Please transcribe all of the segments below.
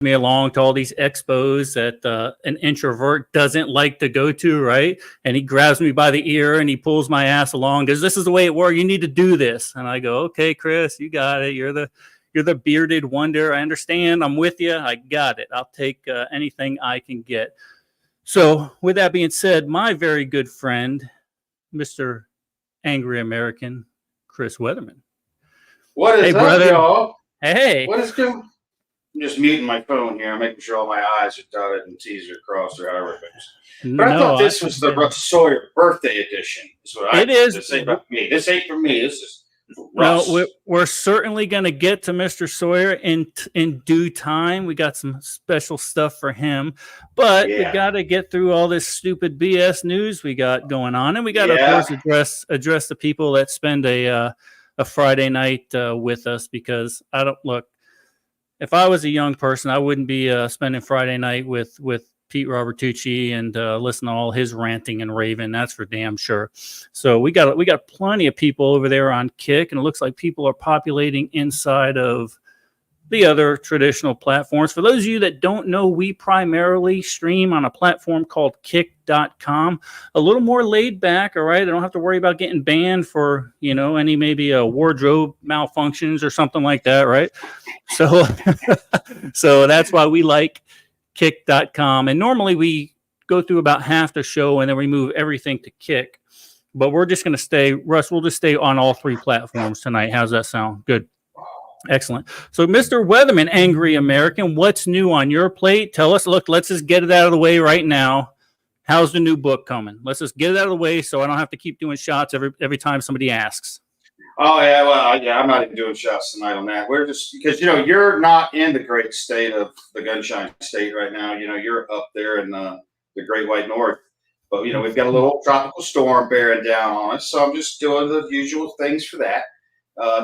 me along to all these expos that an introvert doesn't like to go to, right? And he grabs me by the ear and he pulls my ass along. Because this is the way it works. You need to do this. And I go, okay, Chris, you got it. You're the bearded wonder. I understand. I'm with you. I got it. I'll take anything I can get. So with that being said, my very good friend, Mr. Angry American, Chris Weatherman. What is up, brother? Y'all? Hey. What is going? I'm just muting my phone here. I'm making sure all my I's are dotted and T's are crossed or however it goes. But I thought this was the Russ Sawyer birthday edition. Is what it is. This ain't about me. This ain't for me. This is Russ. No, we're certainly going to get to Mr. Sawyer in due time. We got some special stuff for him, but we got to get through all this stupid BS news we got going on, and we got to of course address the people that spend a Friday night with us, because I don't look. If I was a young person, I wouldn't be spending Friday night with Pete Robertucci and listen to all his ranting and raving. That's for damn sure. So we got plenty of people over there on Kick, and it looks like people are populating inside of the other traditional platforms. For those of you that don't know, we primarily stream on a platform called kick.com. A little more laid back, all right? I don't have to worry about getting banned for, any maybe wardrobe malfunctions or something like that, right? So, so that's why we like kick.com. And normally we go through about half the show and then we move everything to Kick. But we're just going to stay, Russ, we'll just stay on all three platforms tonight. How's that sound? Good. Excellent. So, Mr. Weatherman, Angry American, what's new on your plate? Tell us. Look, let's just get it out of the way right now. How's the new book coming? Let's just get it out of the way so I don't have to keep doing shots every time somebody asks. Oh, yeah. Well, I'm not even doing shots tonight on that. We're just because, you're not in the great state of the Gunshine State right now. You're up there in the Great White North. But, we've got a little tropical storm bearing down on us. So I'm just doing the usual things for that.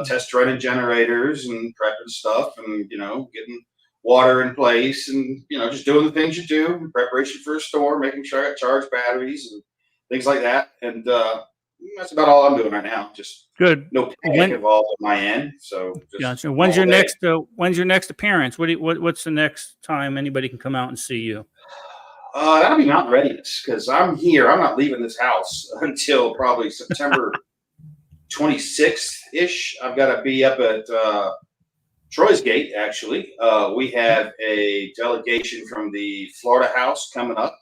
Test running generators and prepping stuff and, getting water in place and, just doing the things you do in preparation for a storm, making sure I got charged batteries and things like that. And that's about all I'm doing right now. Just good. No panic involved on my end. So just gotcha. When's your next appearance? What's the next time anybody can come out and see you? That'll be Mountain Readiness, because I'm here. I'm not leaving this house until probably September 26th-ish. I've got to be up at Troy's Gate, actually. We have a delegation from the Florida House coming up,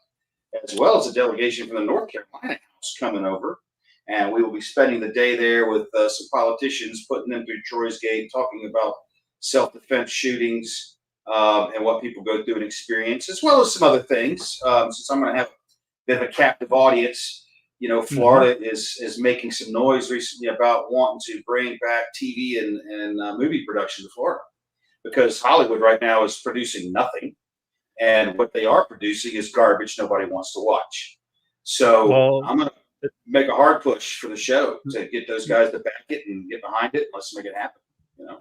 as well as a delegation from the North Carolina House coming over. And we will be spending the day there with some politicians, putting them through Troy's Gate, talking about self-defense shootings and what people go through and experience, as well as some other things. Since I'm going to have a bit of a captive audience, Florida is making some noise recently about wanting to bring back TV and movie production to Florida, because Hollywood right now is producing nothing, and what they are producing is garbage nobody wants to watch. So I'm going to make a hard push for the show to get those guys to back it and get behind it, and let's make it happen.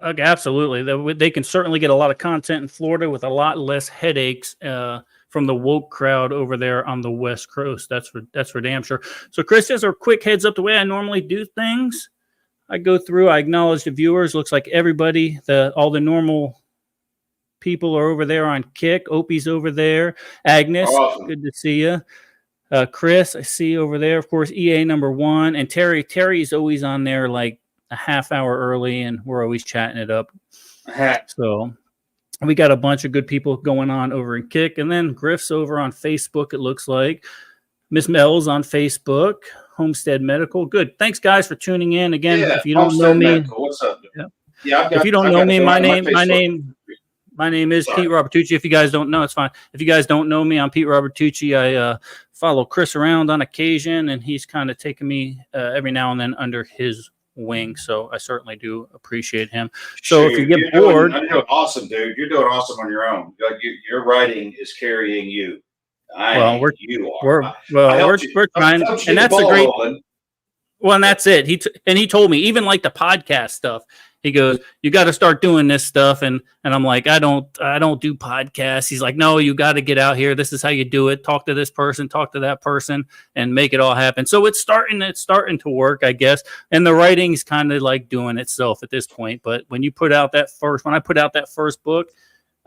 Okay, absolutely. They can certainly get a lot of content in Florida with a lot less headaches from the woke crowd over there on the West Coast. That's for damn sure. So, Chris, just a quick heads up. The way I normally do things, I go through, I acknowledge the viewers. Looks like everybody, all the normal people are over there on Kick. Opie's over there. Agnes, awesome. Good to see you. Chris, I see over there. Of course, EA number 1. And Terry. Terry's always on there like a half hour early, and we're always chatting it up. So we got a bunch of good people going on over in Kick, and then Griff's over on Facebook. It looks like Miss Mel's on Facebook. Homestead Medical. Good. Thanks, guys, for tuning in again. If you don't know me, what's up? If you don't know me, my name is Pete Robertucci. If you guys don't know, it's fine. If you guys don't know me, I'm Pete Robertucci. I follow Chris around on occasion, and he's kind of taken me every now and then under his wing, so I certainly do appreciate him. So if you get bored, you're doing awesome, dude. You're doing awesome on your own. Your writing is carrying you. We're trying, and that's a great. Well, and that's it. He told me, even like the podcast stuff. He goes, "You got to start doing this stuff," and I'm like, I don't do podcasts. He's like, "No, you got to get out here. This is how you do it. Talk to this person, talk to that person, and make it all happen." So it's starting to work, I guess. And the writing's kind of like doing itself at this point. But when I put out that first book,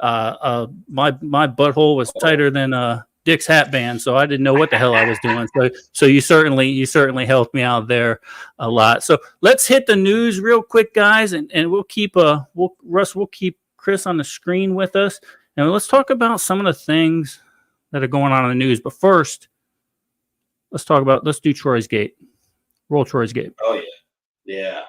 My butthole was tighter than Dick's hat band, so I didn't know what the hell I was doing. So you certainly helped me out there a lot. So let's hit the news real quick, guys, and we'll keep we'll keep Chris on the screen with us, and let's talk about some of the things that are going on in the news. But first, let's do Troy's Gate. Roll Troy's Gate. Oh yeah, yeah.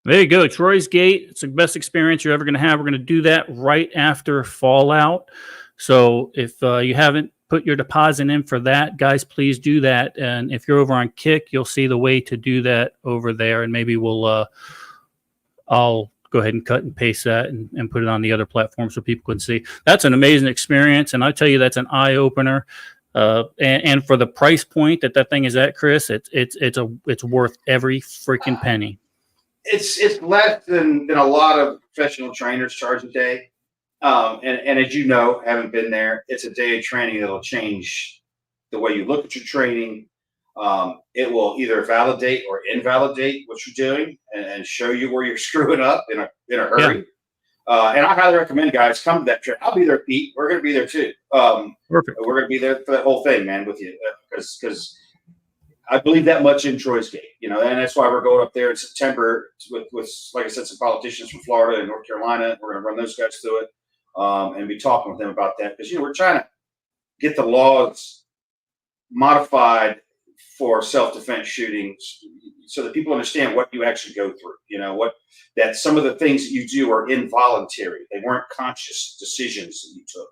There you go. Troy's Gate. It's the best experience you're ever going to have. We're going to do that right after Fallout. So if you haven't put your deposit in for that, guys, please do that. And if you're over on Kick, you'll see the way to do that over there. And maybe I'll go ahead and cut and paste that and put it on the other platform so people can see. That's an amazing experience. And I tell you, that's an eye opener. And for the price point that thing is at, Chris, it's worth every freaking penny. It's less than a lot of professional trainers charge a day. And as you know, having been there, it's a day of training that'll change the way you look at your training. It will either validate or invalidate what you're doing and show you where you're screwing up in a hurry. Yeah. And I highly recommend guys come to that trip. I'll be there, Pete. We're going to be there too. Perfect. We're going to be there for that whole thing, man, with you, because I believe that much in Troy's Gate, and that's why we're going up there in September with like I said, some politicians from Florida and North Carolina. We're going to run those guys through it and be talking with them about that because we're trying to get the laws modified for self-defense shootings so that people understand what you actually go through. That some of the things that you do are involuntary; they weren't conscious decisions that you took.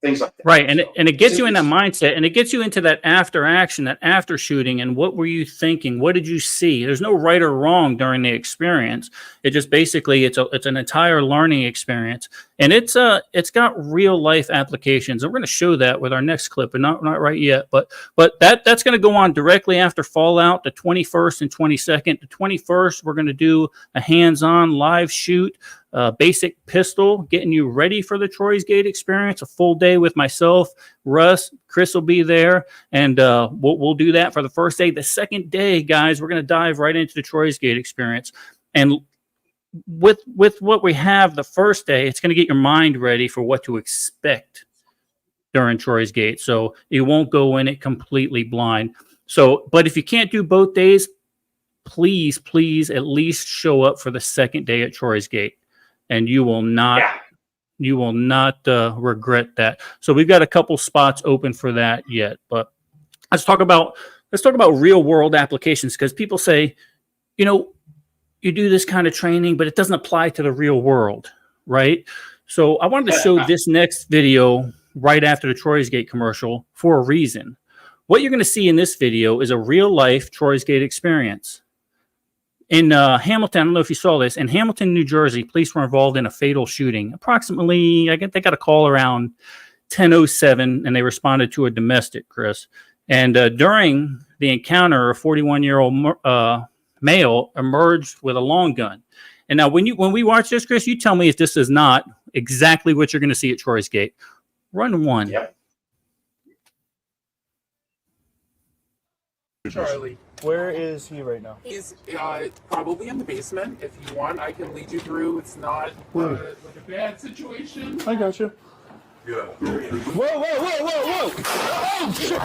Things like that. Right. And it gets you in that mindset, and it gets you into that after action, that after shooting. And what were you thinking? What did you see? There's no right or wrong during the experience. It just basically it's an entire learning experience, and it's got real life applications. And we're going to show that with our next clip, and not right yet, but that's going to go on directly after Fallout, the 21st and 22nd. The 21st, we're going to do a hands-on live shoot. Basic pistol, getting you ready for the Troy's Gate experience. A full day with myself, Russ, Chris will be there, and we'll do that for the first day. The second day, guys, we're going to dive right into the Troy's Gate experience. And with what we have the first day, it's going to get your mind ready for what to expect during Troy's Gate. So you won't go in it completely blind. So, but if you can't do both days, please at least show up for the second day at Troy's Gate. And you will not regret that. So we've got a couple spots open for that yet. But let's talk about real world applications, because people say, you do this kind of training, but it doesn't apply to the real world, right? So I wanted to show this next video right after the Troy's Gate commercial for a reason. What you're going to see in this video is a real life Troy's Gate experience. In Hamilton, I don't know if you saw this, in Hamilton, New Jersey, police were involved in a fatal shooting. Approximately, I guess they got a call around 10:07, and they responded to a domestic, Chris. And during the encounter, a 41-year-old male emerged with a long gun. And now, when we watch this, Chris, you tell me if this is not exactly what you're going to see at Troy's Gate. Run one. Yep. Charlie. Where is he right now? He's probably in the basement. If you want, I can lead you through. It's not like a bad situation. I got you. Yeah. Whoa! Oh, shit!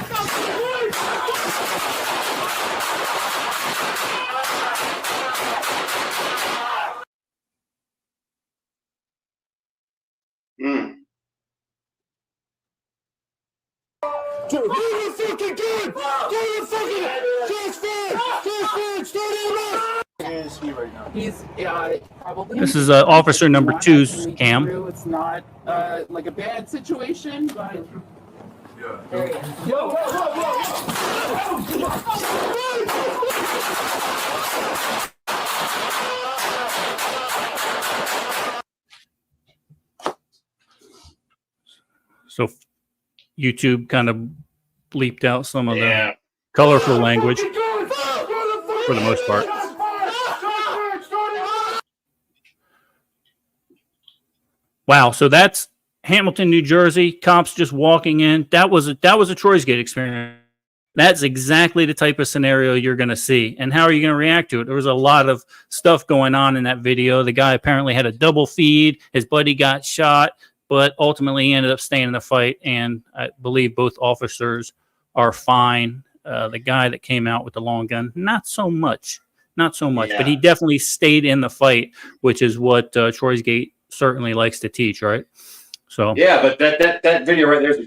Mm. Dude, do the fucking gun! Do the fucking just fire! Start it! Where is he right now? He's probably. This is officer number One, I two's can lead you cam. through. It's not like a bad situation, but. So YouTube kind of bleeped out some of Yeah. the colorful language for the most part. Wow, so that's Hamilton, New Jersey. Cops just walking in. That was a Troy's Gate experience. That's exactly the type of scenario you're going to see. And how are you going to react to it? There was a lot of stuff going on in that video. The guy apparently had a double feed. His buddy got shot, but ultimately he ended up staying in the fight. And I believe both officers are fine. The guy that came out with the long gun, not so much, Yeah. but he definitely stayed in the fight, which is what Troy's Gate certainly likes to teach, right? So Yeah, but that video right there is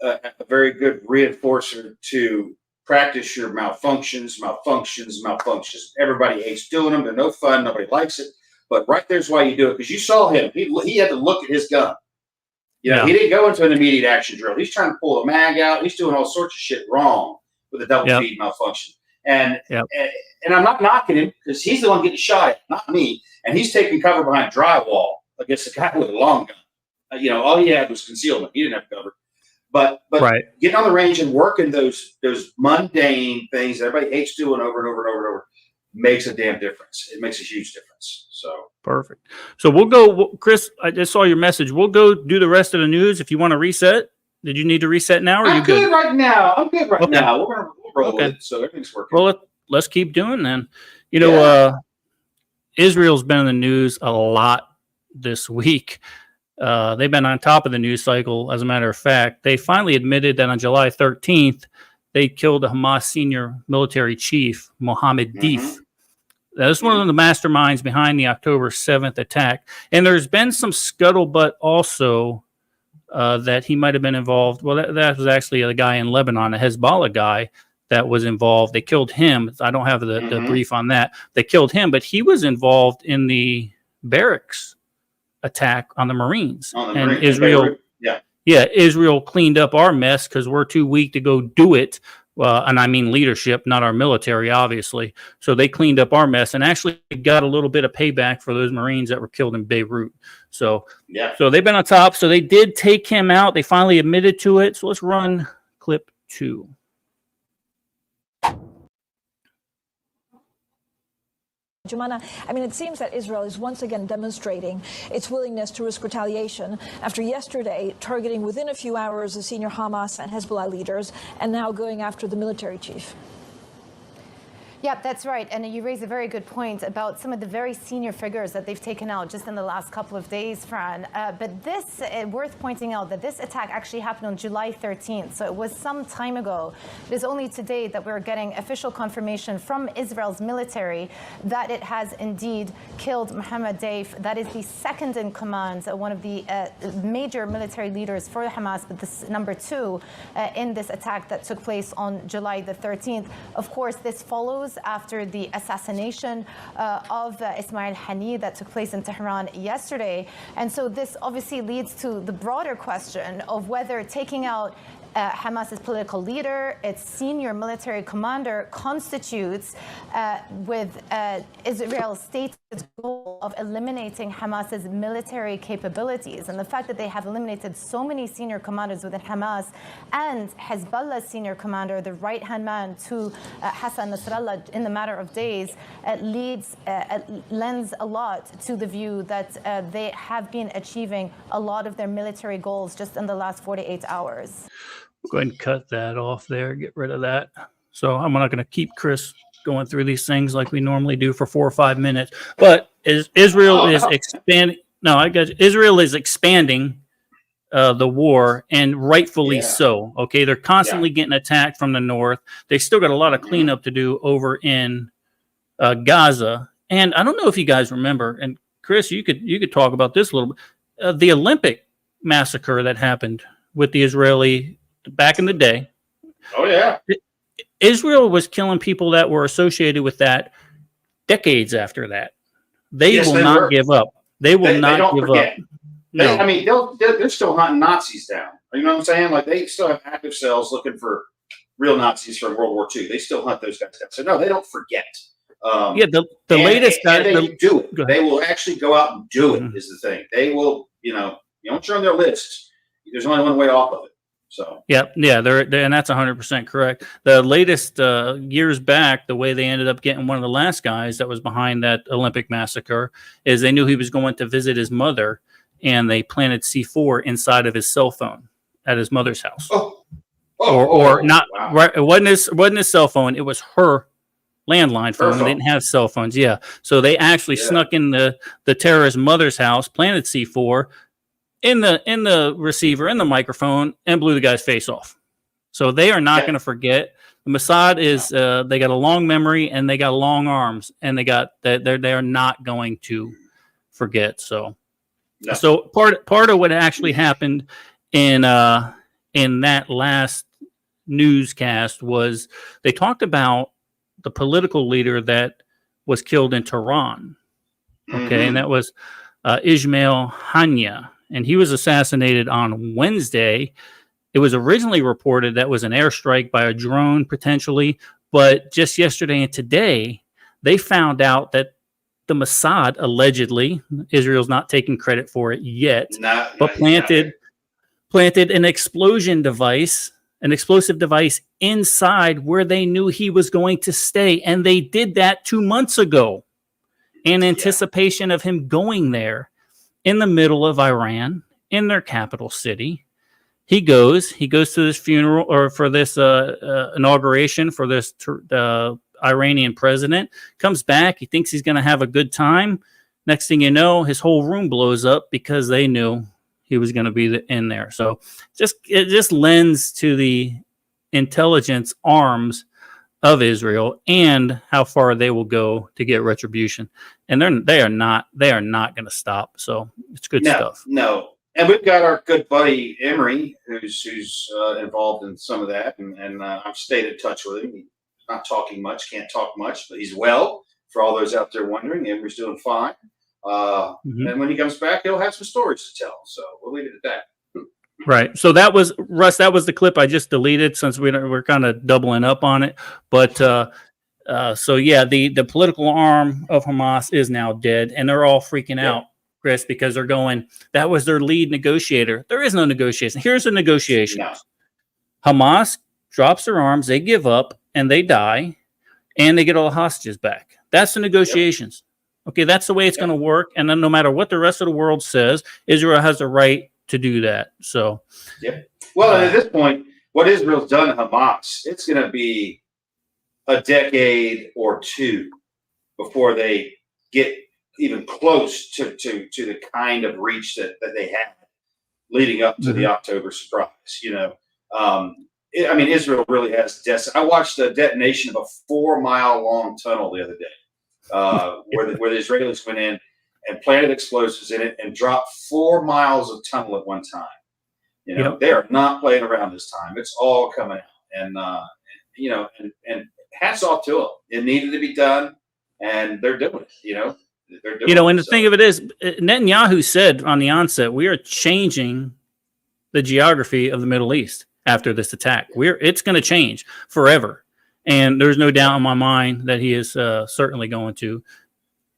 a very good reinforcer to practice your malfunctions. Everybody hates doing them. They're no fun. Nobody likes it. But right there's why you do it, because you saw him. He had to look at his gun. You know, Yeah. he didn't go into an immediate action drill. He's trying to pull a mag out. He's doing all sorts of shit wrong with a double feed malfunction. And I'm not knocking him, because he's the one getting shot at, not me. And he's taking cover behind drywall against a guy with a long gun. All he had was concealment. He didn't have cover. But right. getting on the range and working those mundane things that everybody hates doing over and over and over and over makes a damn difference. It makes a huge difference. So Perfect. So we'll go, Chris. I just saw your message. We'll go do the rest of the news. If you want to reset, did you need to reset now? Or are you I'm good right now. We'll roll with it. So everything's working. Well, let's keep doing then. Israel's been in the news a lot this week. They've been on top of the news cycle. As a matter of fact, they finally admitted that on July 13th, they killed a Hamas senior military chief, Mohammed Deif. That's one of the masterminds behind the October 7th attack. And there's been some scuttlebutt also that he might have been involved. Well, that was actually a guy in Lebanon, a Hezbollah guy that was involved. They killed him. I don't have the brief on that. They killed him, but he was involved in the barracks attack on the Marines. Israel, Israel cleaned up our mess because we're too weak to go do it. And I mean leadership, not our military, obviously. So they cleaned up our mess and actually got a little bit of payback for those Marines that were killed in Beirut. So they've been on top. So they did take him out. They finally admitted to it. So let's run clip 2. Jumana, I mean, it seems that Israel is once again demonstrating its willingness to risk retaliation after yesterday targeting within a few hours the senior Hamas and Hezbollah leaders and now going after the military chief. Yeah, that's right. And you raise a very good point about some of the very senior figures that they've taken out just in the last couple of days, Fran. But this, worth pointing out that this attack actually happened on July 13th. So it was some time ago. It is only today that we're getting official confirmation from Israel's military that it has indeed killed Mohammed Deif. That is the second in command, one of the major military leaders for Hamas, but this number 2 in this attack that took place on July the 13th. Of course, this follows after the assassination of Ismail Haniyeh that took place in Tehran yesterday. And so this obviously leads to the broader question of whether taking out Hamas's political leader, its senior military commander, constitutes with Israel's stated goal of eliminating Hamas's military capabilities. And the fact that they have eliminated so many senior commanders within Hamas and Hezbollah's senior commander, the right-hand man to Hassan Nasrallah in the matter of days, lends a lot to the view that they have been achieving a lot of their military goals just in the last 48 hours. Go ahead and cut that off there. Get rid of that. So I'm not going to keep Chris going through these things like we normally do for 4 or 5 minutes. But Israel is expanding. No, I got you. Israel is expanding the war, and rightfully Yeah. so. Okay, they're constantly getting attacked from the north. They still got a lot of cleanup to do over in Gaza. And I don't know if you guys remember, and Chris, you could talk about this a little bit. The Olympic massacre that happened with the Israeli back in the day. Oh yeah. Israel was killing people that were associated with that decades after that. They Yes, will they not were. give up. They will They not don't give forget. up. No. I mean, they're still hunting Nazis down. You know what I'm saying? Like they still have active cells looking for real Nazis from World War II. They still hunt those guys down. So no, they don't forget. Yeah, the latest guy. And they do it. Go ahead. They will actually go out and do it. Mhm. Is the thing. They will. You don't turn their list. There's only one way off of it. So Yeah, they're and that's 100% correct. The latest years back, the way they ended up getting one of the last guys that was behind that Olympic massacre is they knew he was going to visit his mother, and they planted C4 inside of his cell phone at his mother's house. Or not. Wow. Right, it wasn't his cell phone. It was her landline phone. They didn't have cell phones. Yeah, so they actually snuck in the terrorist mother's house, planted C4 in the receiver, in the microphone, and blew the guy's face off. So they are not going to forget. The Mossad is they got a long memory and they got long arms, and they are not going to forget. So part of what actually happened in that last newscast was they talked about the political leader that was killed in Tehran. Okay, and that was Ismail Haniyeh. And he was assassinated on Wednesday. It was originally reported that was an airstrike by a drone, potentially. But just yesterday and today, they found out that the Mossad, allegedly, Israel's not taking credit for it yet, but planted an explosive device inside where they knew he was going to stay. And they did that 2 months ago in anticipation of him going there. In the middle of Iran, in their capital city, he goes to this funeral or for this inauguration for this Iranian president. Comes back, he thinks he's going to have a good time. Next thing you know, his whole room blows up because they knew he was going to be in there. So it just lends to the intelligence arms of Israel and how far they will go to get retribution. And they are not going to stop. So it's good stuff. No. And we've got our good buddy Emery, who's involved in some of that, and I've stayed in touch with him. He's not talking much, can't talk much, but he's well. For all those out there wondering, Emery's doing fine. And when he comes back, he'll have some stories to tell. So we'll leave it at that. Right. So that was Russ. That was the clip I just deleted since we're kind of doubling up on it. But so yeah, the political arm of Hamas is now dead, and they're all freaking out, Chris, because they're going. That was their lead negotiator. There is no negotiation. Here's the negotiation. No. Hamas drops their arms, they give up, and they die, and they get all the hostages back. That's the negotiations. Okay, that's the way it's going to work. And then no matter what the rest of the world says, Israel has the right to do that. So, well, at this point, what Israel's done to Hamas, it's going to be a decade or two before they get even close to the kind of reach that they had leading up to the October surprise. Israel really has. I watched the detonation of a 4-mile long tunnel the other day, where the Israelis went in and planted explosives in it and dropped 4 miles of tunnel at one time. They are not playing around this time. It's all coming out, and and hats off to them. It needed to be done, and they're doing it. They're doing and the thing of it is, Netanyahu said on the onset, we are changing the geography of the Middle East after this attack. It's going to change forever, and there's no doubt in my mind that he is certainly going to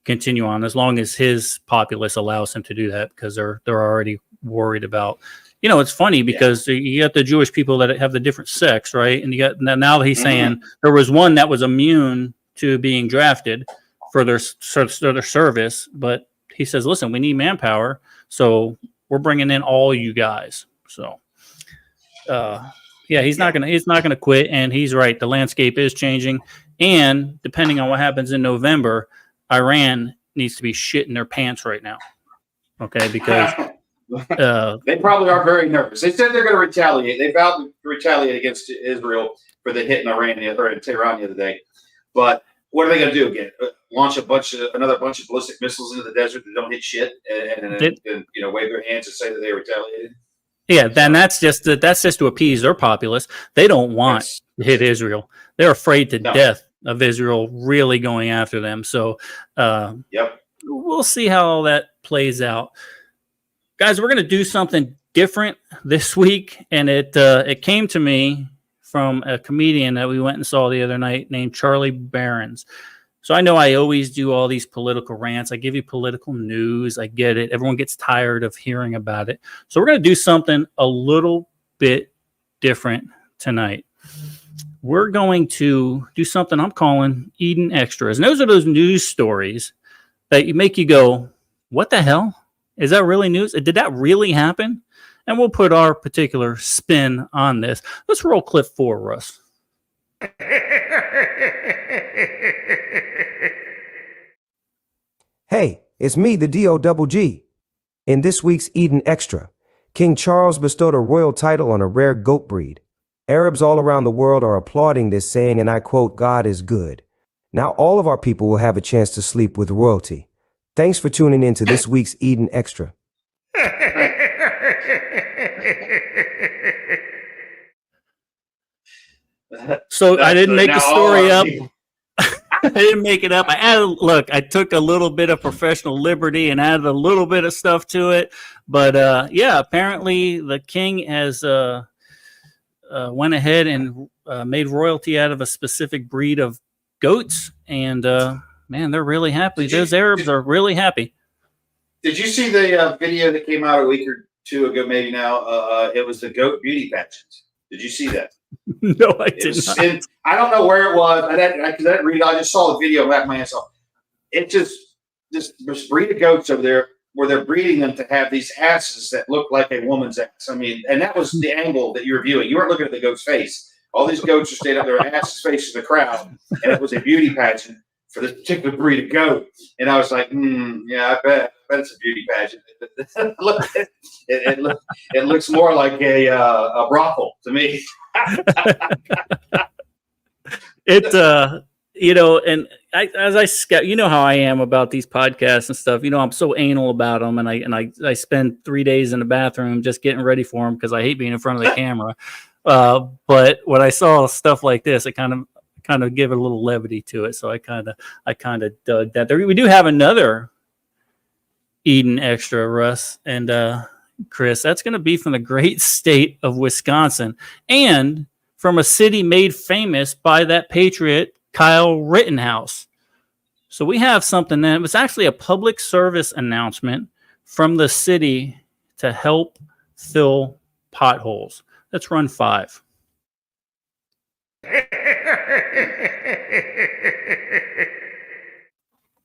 continue on as long as his populace allows him to do that, because they're already worried about. It's funny because you got the Jewish people that have the different sects, right? And you got now that he's saying there was one that was immune to being drafted for their service, but he says, "Listen, we need manpower, so we're bringing in all you guys." So, he's not gonna quit, and he's right. The landscape is changing, and depending on what happens in November, Iran needs to be shitting their pants right now. Okay, because They probably are very nervous. They said they're going to retaliate. They vowed to retaliate against Israel for the hit in Iran or in Tehran the other day. But what are they going to do again? Launch another bunch of ballistic missiles into the desert that don't hit shit, and wave their hands and say that they retaliated? Yeah, then that's just to appease their populace. They don't want to hit Israel. They're afraid to death of Israel really going after them. So, we'll see how all that plays out. Guys, we're going to do something different this week, and it came to me from a comedian that we went and saw the other night named Charlie Barons. So I know I always do all these political rants. I give you political news. I get it. Everyone gets tired of hearing about it. So we're going to do something a little bit different tonight. We're going to do something I'm calling Eden Extras. And those are those news stories that make you go, what the hell? Is that really news? Did that really happen? And we'll put our particular spin on this. Let's roll clip 4, Russ. Hey, it's me, the D-O-double-G. In this week's Eden Extra, King Charles bestowed a royal title on a rare goat breed. Arabs all around the world are applauding this, saying, and I quote, God is good. Now all of our people will have a chance to sleep with royalty. Thanks for tuning in to this week's Eden Extra. So I didn't make the story up. I didn't make it up. I took a little bit of professional liberty and added a little bit of stuff to it. But apparently the king has went ahead and made royalty out of a specific breed of goats. And man, they're really happy. Those Arabs are really happy. Did you see the video that came out a week or two ago, maybe now? It was the goat beauty pageant. Did you see that? No, I did not. I don't know where it was. I didn't read it. I just saw the video back myself. It just this breed of goats over there where they're breeding them to have these asses that look like a woman's ass. I mean, and that was the angle that you were viewing. You weren't looking at the goat's face. All these goats are staying up, their asses facing the crowd, and it was a beauty pageant for this particular breed of goat. And I was like, yeah, I bet it's a beauty pageant. It looks more like a brothel to me. And as I scout, you know how I am about these podcasts and stuff. I'm so anal about them, and I spend 3 days in the bathroom just getting ready for them because I hate being in front of the camera. But when I saw stuff like this, it kind of give it a little levity to it. So I kind of dug that. We do have another Eden Extra, Russ and Chris. That's going to be from the great state of Wisconsin and from a city made famous by that patriot, Kyle Rittenhouse. So we have something that was actually a public service announcement from the city to help fill potholes. Let's run 5.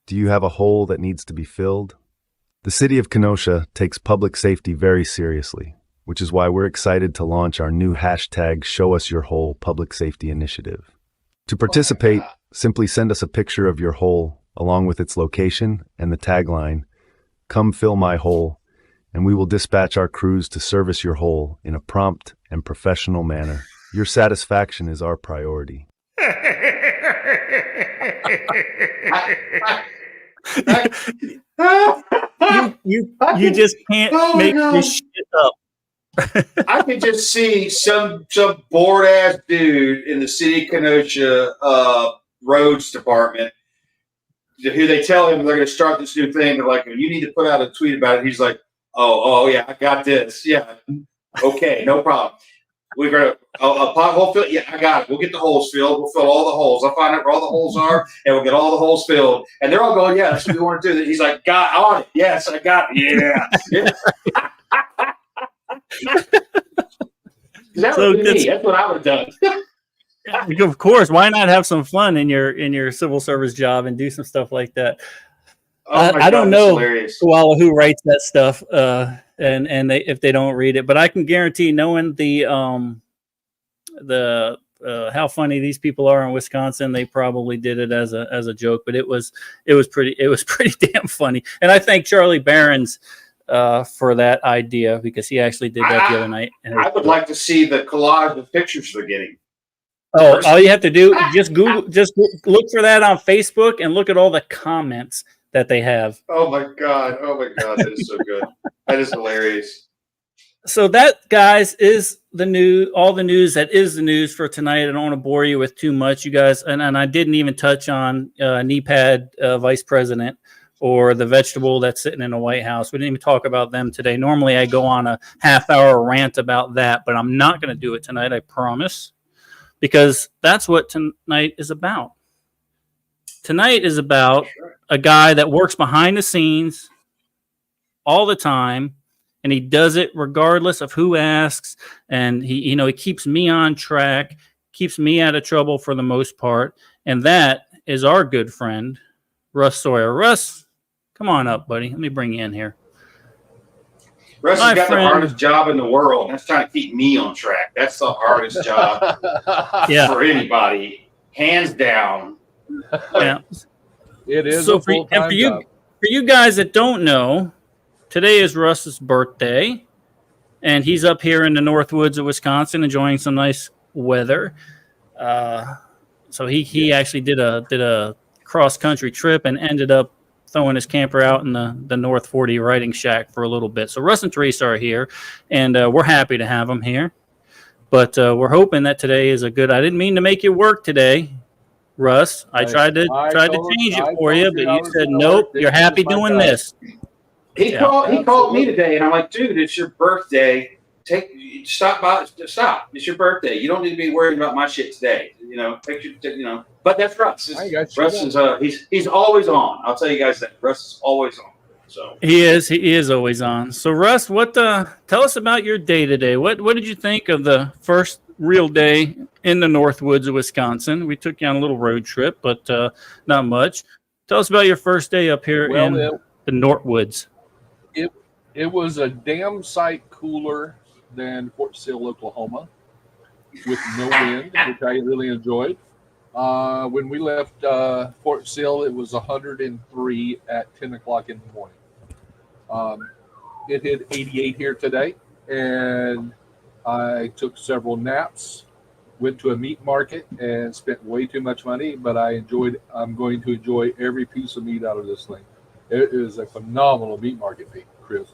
Do you have a hole that needs to be filled? The city of Kenosha takes public safety very seriously, which is why we're excited to launch our new hashtag #ShowUsYourHole public safety initiative. To participate, simply send us a picture of your hole along with its location and the tagline, "Come fill my hole," and we will dispatch our crews to service your hole in a prompt and professional manner. Your satisfaction is our priority. You just can't make this shit up. I could just see some bored ass dude in the city of Kenosha roads department who they tell him they're going to start this new thing. They're like, you need to put out a tweet about it. He's like, oh yeah, I got this. Yeah, okay, no problem. We're going to a pothole fill. Yeah, I got it. We'll get the holes filled. We'll fill all the holes. I'll find out where all the holes are, and we'll get all the holes filled. And they're all going, yeah, that's what we want to do. He's like, got on it. Yes, I got it. Yeah. That would be me. That's what I would have done. Of course, why not have some fun in your civil service job and do some stuff like that? I don't know who writes that stuff, and if they don't read it, but I can guarantee, knowing the how funny these people are in Wisconsin, they probably did it as a joke. But it was pretty damn funny, and I thank Charlie Barons for that idea because he actually did that the other night. I would like to see the collage of pictures they're getting. Oh, all you have to do just look for that on Facebook and look at all the comments that they have. Oh my god, that is so good. That is hilarious. So that, guys, is all the news that is the news for tonight. I don't want to bore you with too much, you guys. And I didn't even touch on NEPAD vice president or the vegetable that's sitting in the White House. We didn't even talk about them today. Normally I go on a half-hour rant about that, but I'm not going to do it tonight, I promise, because that's what tonight is about. Tonight is about a guy that works behind the scenes all the time, and he does it regardless of who asks. And he keeps me on track, keeps me out of trouble for the most part. And that is our good friend, Russ Sawyer. Russ, come on up, buddy. Let me bring you in here. Russ has got the hardest job in the world. That's trying to keep me on track. That's the hardest job for anybody, hands down. Yeah, it is. So for you guys that don't know, today is Russ's birthday, and he's up here in the North Woods of Wisconsin enjoying some nice weather. So he actually did a cross country trip and ended up throwing his camper out in the North 40 riding shack for a little bit. So Russ and Teresa are here, and we're happy to have them here. But we're hoping that today is a good. I didn't mean to make you work today, Russ. I tried to change it for you, but you said nope. You're happy doing this. He called me today, and I'm like, dude, it's your birthday. Stop. It's your birthday. You don't need to be worried about my shit today. But that's Russ. Russ is he's always on. I'll tell you guys that Russ is always on. So he is always on. So Russ, tell us about your day today. What did you think of the first real day in the North Woods of Wisconsin? We took you on a little road trip, but not much. Tell us about your first day up here in the North Woods. It was a damn sight cooler than Fort Sill, Oklahoma, with no wind, which I really enjoyed. When we left Fort Sill, it was 103 at 10 o'clock in the morning. It hit 88 here today, and I took several naps, went to a meat market, and spent way too much money, but I'm going to enjoy every piece of meat out of this thing. It is a phenomenal meat market, Chris.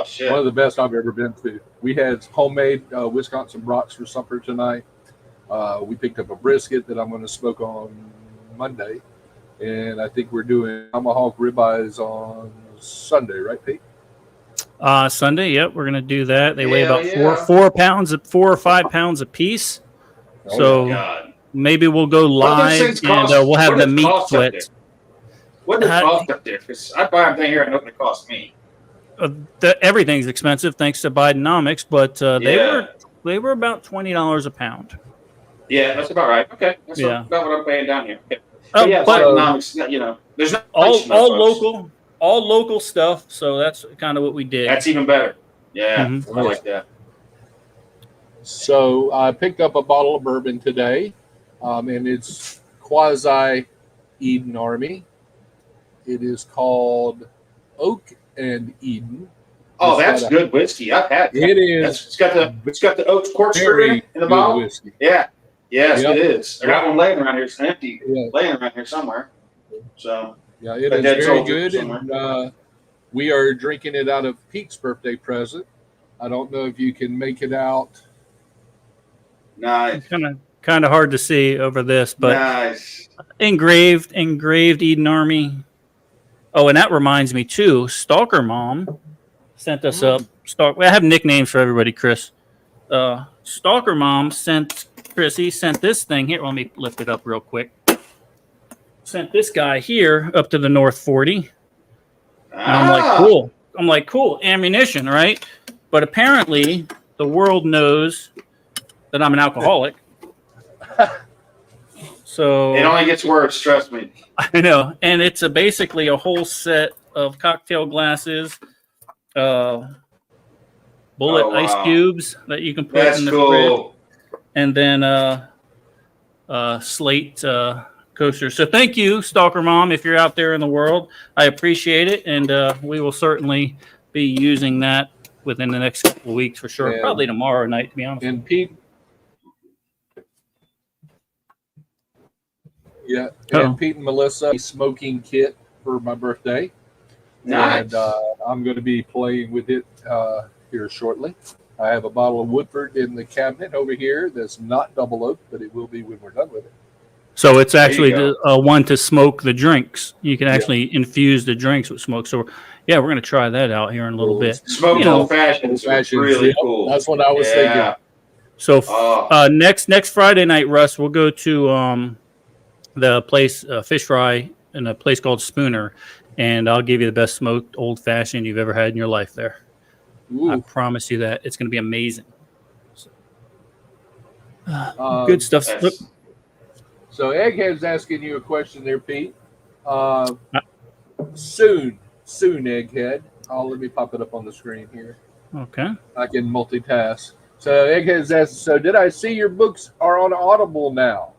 Shit. One of the best I've ever been to. We had homemade Wisconsin brats for supper tonight. We picked up a brisket that I'm going to smoke on Monday, and I think we're doing tomahawk ribeyes on Sunday, right, Pete? Sunday, yep, we're going to do that. They weigh about 4 or 5 pounds a piece. So maybe we'll go live and we'll have the meat sweats. What does it cost up there? Because I buy them here, I know what it costs me. Everything's expensive thanks to Bidenomics, but they were about $20 a pound. Yeah, that's about right. Okay, that's about what I'm paying down here. Okay. But Bidenomics, there's no all local stuff. So that's kind of what we did. That's even better. Yeah, I like that. So I picked up a bottle of bourbon today, and it's quasi Eden Army. It is called Oak and Eden. Oh, that's good whiskey. I've had that. It is. It's got the oak corkscrew in the bottle. Whiskey. Yeah. Yes, it is. I got one laying around here. It's empty, laying around here somewhere. So yeah, it is very good, and we are drinking it out of Pete's birthday present. I don't know if you can make it out. Nice. Kind of hard to see over this, but nice. Engraved Eden Army. Oh, and that reminds me too. Stalker Mom sent us up. I have nicknames for everybody, Chris. Stalker Mom sent this thing here. Let me lift it up real quick. Sent this guy here up to the North 40. And I'm like, cool, ammunition, right? But apparently the world knows that I'm an alcoholic. So it only gets worse, trust me. I know. And it's basically a whole set of cocktail glasses, bullet ice cubes that you can put in the fridge. And then slate Coaster. So thank you, Stalker Mom, if you're out there in the world. I appreciate it, and we will certainly be using that within the next couple of weeks for sure. And- Probably tomorrow night, to be honest. And Pete, yeah, and Pete and Melissa, a smoking kit for my birthday. Nice. And I'm going to be playing with it here shortly. I have a bottle of Woodford in the cabinet over here that's not double oak, but it will be when we're done with it. So it's actually There you the one to smoke the drinks. You can actually infuse the drinks with smoke. So yeah, we're going to try that out here in a little bit. Smoked old fashions are really Yep, cool. that's what I was thinking. So next Friday night, Russ, we'll go to the place Fish Fry in a place called Spooner, and I'll give you the best smoked old fashioned you've ever had in your life there. Ooh. I promise you that. It's going to be amazing. Good stuff. Look, So Egghead's asking you a question there, Pete. Soon, Egghead. Let me pop it up on the screen here. okay. I can multitask. So Egghead's asking, so did I see your books are on Audible now?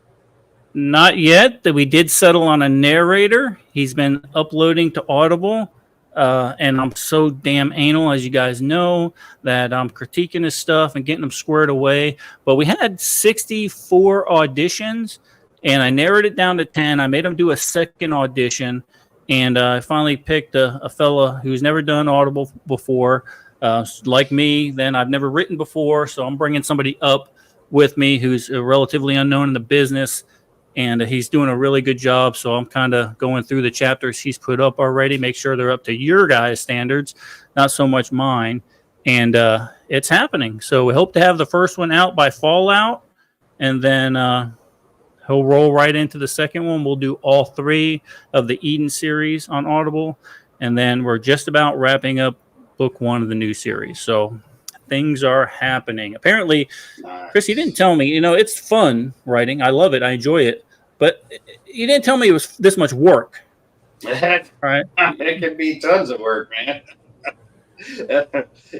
Not yet. That we did settle on a narrator. He's been uploading to Audible. And I'm so damn anal, as you guys know, that I'm critiquing his stuff and getting them squared away. But we had 64 auditions, and I narrowed it down to 10. I made him do a second audition, and I finally picked a fella who's never done Audible before, like me. Then I've never written before, so I'm bringing somebody up with me who's relatively unknown in the business. And he's doing a really good job. So I'm kind of going through the chapters he's put up already, make sure they're up to your guys' standards, not so much mine. And it's happening. So we hope to have the first one out by Fallout. And then he'll roll right into the second one. We'll do all 3 of the Eden series on Audible. And then we're just about wrapping up book 1 of the new series. So things are happening. Apparently, Chris, you didn't tell me, it's fun writing. I love it. I enjoy it. But you didn't tell me it was this much work. Right? It can be tons of work, man.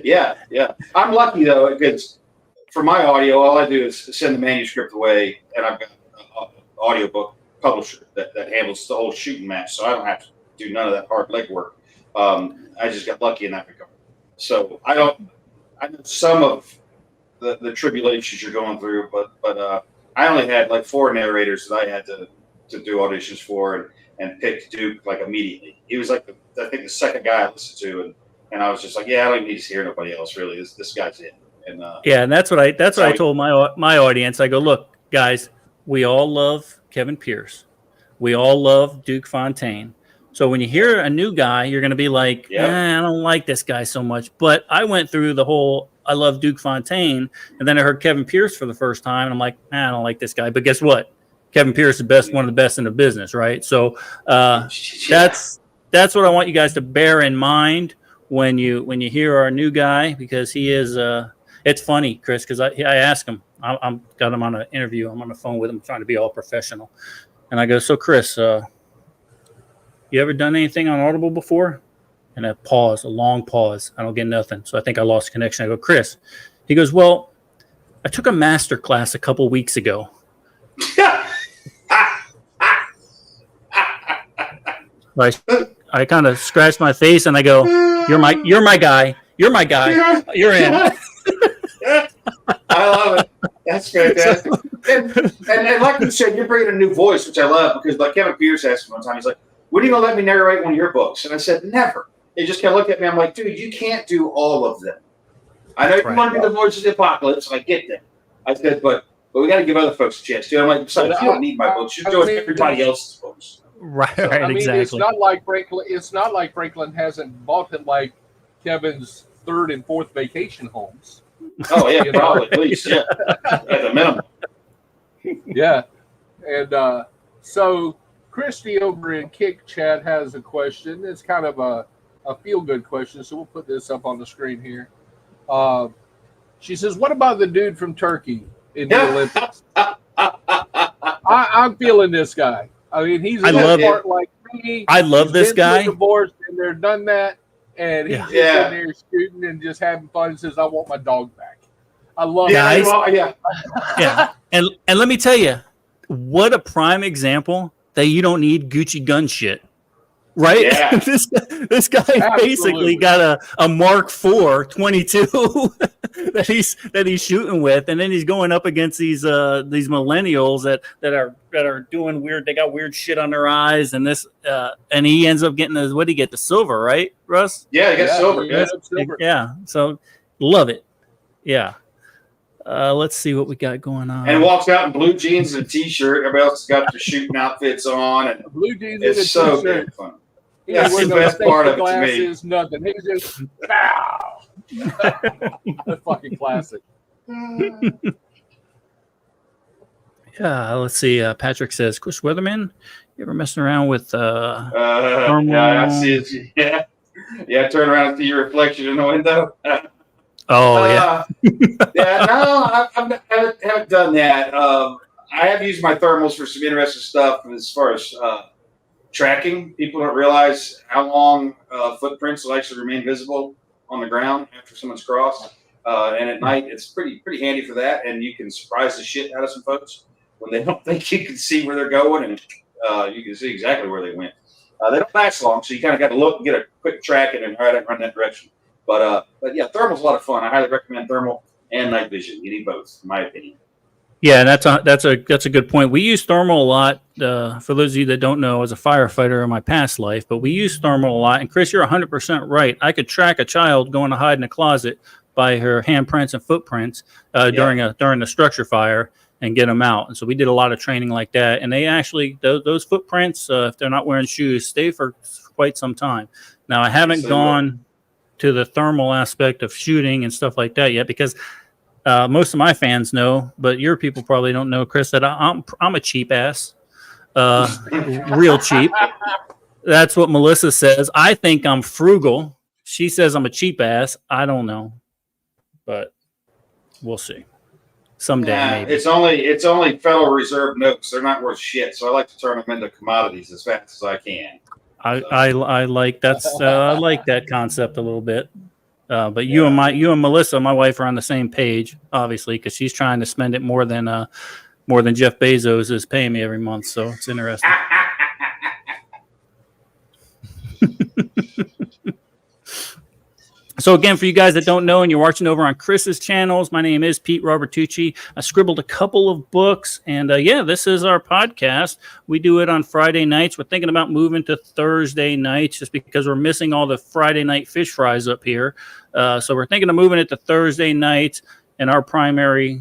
Yeah. I'm lucky, though, because for my audio, all I do is send the manuscript away, and I've got an audiobook publisher that handles the whole shooting match, so I don't have to do none of that hard legwork. I just got lucky in that regard. So I know some of the tribulations you're going through, but I only had like 4 narrators that I had to do auditions for and pick Duke like immediately. He was like I think the second guy I listened to, and I was just like, yeah, I don't need to hear nobody else really. This guy's it. And and that's what I told my audience. I go, look, guys, we all love Kevin Pierce, we all love Duke Fontaine. So when you hear a new guy, you're going to be like, I don't like this guy so much. But I went through the whole, I love Duke Fontaine. And then I heard Kevin Pierce for the first time. And I'm like, I don't like this guy. But guess what? Kevin Pierce is one of the best in the business, right? So that's what I want you guys to bear in mind when you hear our new guy, because he is, it's funny, Chris, because I asked him, I'm got him on an interview. I'm on the phone with him trying to be all professional. And I go, so Chris, you ever done anything on Audible before? And a long pause. I don't get nothing. So I think I lost connection. I go, Chris. He goes, well, I took a master class a couple weeks ago. I kind of scratched my face and I go, you're my guy. You're my guy. You're in. I love it. That's fantastic. And like you said, you're bringing a new voice, which I love, because like Kevin Pierce asked me one time, he's like, when are you going to let me narrate one of your books? And I said, never. He just kind of looked at me. I'm like, dude, you can't do all of them. I know you want to be the voice of the apocalypse, and I get that. I said, but we got to give other folks a chance too. I'm like, besides, you don't need my books. You're doing everybody else's books. Right, exactly. It's not like Franklin hasn't bought it like Kevin's 3rd and 4th vacation homes. Oh yeah, probably at least at the minimum. Yeah, and so Christy over in Kick Chat has a question. It's kind of a feel-good question, so we'll put this up on the screen here. She says, "What about the dude from Turkey in the Olympics?" I'm feeling this guy. I mean, he's a part like me. I love this guy. Divorced, and they're done that, and he's just in there shooting and just having fun. And says, "I want my dog back." I love guys. It. Yeah. And let me tell you, what a prime example that you don't need Gucci gun shit. Right? Yeah. this guy basically got a Mark IV 22 that he's shooting with, and then he's going up against these millennials that are doing weird. They got weird shit on their eyes, and and he ends up getting what did he get? The silver, right, Russ? Yeah, he got silver. Yeah. So love it. Yeah. Let's see what we got going on. And walks out in blue jeans and a t-shirt. Everybody else has got their shooting outfits on, and blue jeans it's and a so t-shirt. good fun. Yeah, That's the best part of it to me. Glasses, nothing. He's just pow. That's fucking classic. Yeah, let's see. Patrick says, Chris Weatherman, you ever messing around with thermal? Yeah, I see it. Yeah. Turn around and see your reflection in the window. Yeah. Yeah, no, I haven't done that. I have used my thermals for some interesting stuff as far as tracking. People don't realize how long footprints will actually remain visible on the ground after someone's crossed. And at night, it's pretty handy for that. And you can surprise the shit out of some folks when they don't think you can see where they're going, and you can see exactly where they went. They don't last long, so you kind of got to look and get a quick tracking and run that direction. But yeah, thermal's a lot of fun. I highly recommend thermal and night vision. You need both, in my opinion. Yeah, that's a good point. We use thermal a lot. For those of you that don't know, as a firefighter in my past life, but we use thermal a lot. And Chris, you're 100% right. I could track a child going to hide in a closet by her handprints and footprints during the structure fire and get them out. And so we did a lot of training like that. And they actually those footprints, if they're not wearing shoes, stay for quite some time. Now I haven't gone to the thermal aspect of shooting and stuff like that yet, because most of my fans know, but your people probably don't know, Chris, that I'm a cheap ass, real cheap. That's what Melissa says. I think I'm frugal. She says I'm a cheap ass. I don't know, but we'll see. Someday, maybe. It's only Federal Reserve notes. They're not worth shit, so I like to turn them into commodities as fast as I can. I like I like that concept a little bit. But you and Melissa, my wife, are on the same page, obviously, because she's trying to spend it more than Jeff Bezos is paying me every month. So it's interesting. So again, for you guys that don't know and you're watching over on Chris's channels, my name is Pete Robertucci. I scribbled a couple of books, and this is our podcast. We do it on Friday nights. We're thinking about moving to Thursday nights just because we're missing all the Friday night fish fries up here. So we're thinking of moving it to Thursday nights, and our primary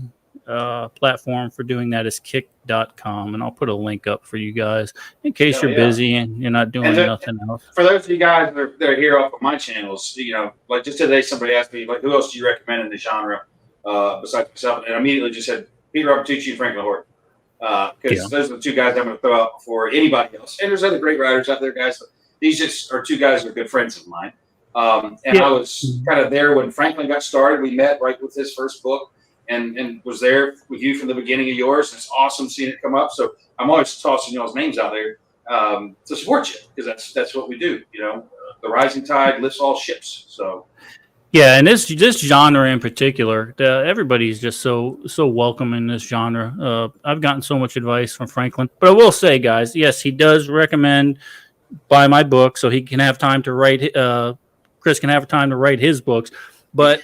platform for doing that is kick.com, and I'll put a link up for you guys in case you're busy and you're not doing nothing else. For those of you guys that are here off of my channels, like just today, somebody asked me, like, who else do you recommend in the genre besides myself? And I immediately just said Peter Robertucci and Franklin Horton, because those are the two guys I'm going to throw out before anybody else. And there's other great writers out there, guys, but these just are two guys who are good friends of mine. I was kind of there when Franklin got started. We met right with his first book. And was there with you from the beginning of yours. It's awesome seeing it come up. So I'm always tossing y'all's names out there to support you, because that's what we do. The rising tide lifts all ships. So yeah, and this genre in particular, everybody's just so welcome in this genre. I've gotten so much advice from Franklin, but I will say, guys, yes, he does recommend buy my book so he can have time to write. Chris can have time to write his books, but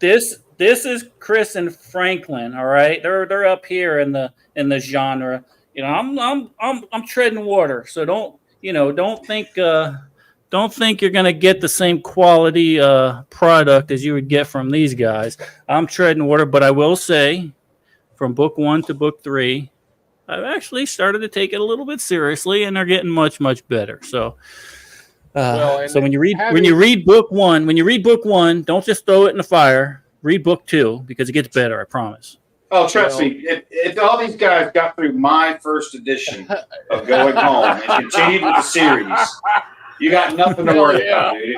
This is Chris and Franklin, all right. They're up here in the genre. I'm treading water, so don't think you're gonna get the same quality product as you would get from these guys. I'm treading water, but I will say, from book 1 to book 3, I've actually started to take it a little bit seriously, and they're getting much better. So. So when you read book one, don't just throw it in the fire. Read book 2 because it gets better. I promise. Oh, trust me. If all these guys got through my first edition of Going Home and continued with the series, you got nothing to worry about, dude.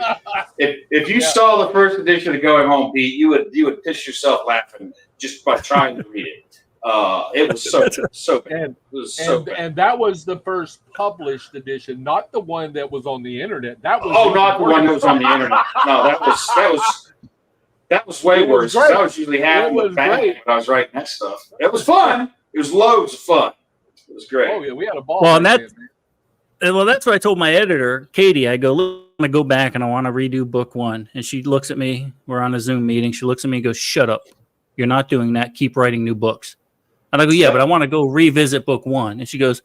If you saw the first edition of Going Home, Pete, you would piss yourself laughing just by trying to read it. It was so bad. And that was the first published edition, not the one that was on the internet. That was not the one that was on the internet. No, that was way worse. I was usually having the back when I was writing that stuff. It was fun. It was loads of fun. It was great. Oh yeah, we had a ball. Well, and writing it, man. well, that's what I told my editor, Katie. I go, look, I go back and I want to redo book 1. And she looks at me. We're on a Zoom meeting. She looks at me and goes, "Shut up. You're not doing that. Keep writing new books." And I go, "Yeah, but I want to go revisit book 1." And she goes,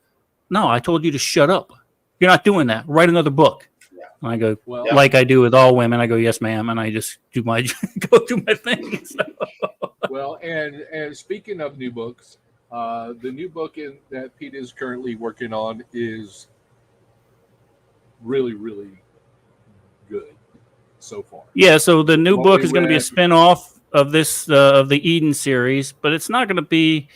"No, I told you to shut up. You're not doing that. Write another book." Yeah. And I go, Well, like I do with all women. I go, "Yes, ma'am." And I just do my go do my thing. So. well, and speaking of new books, the new book that Pete is currently working on is really, really good so far. Yeah, so the new What book we is going to be a read- spin-off of this of the Eden series, but it's not going to be.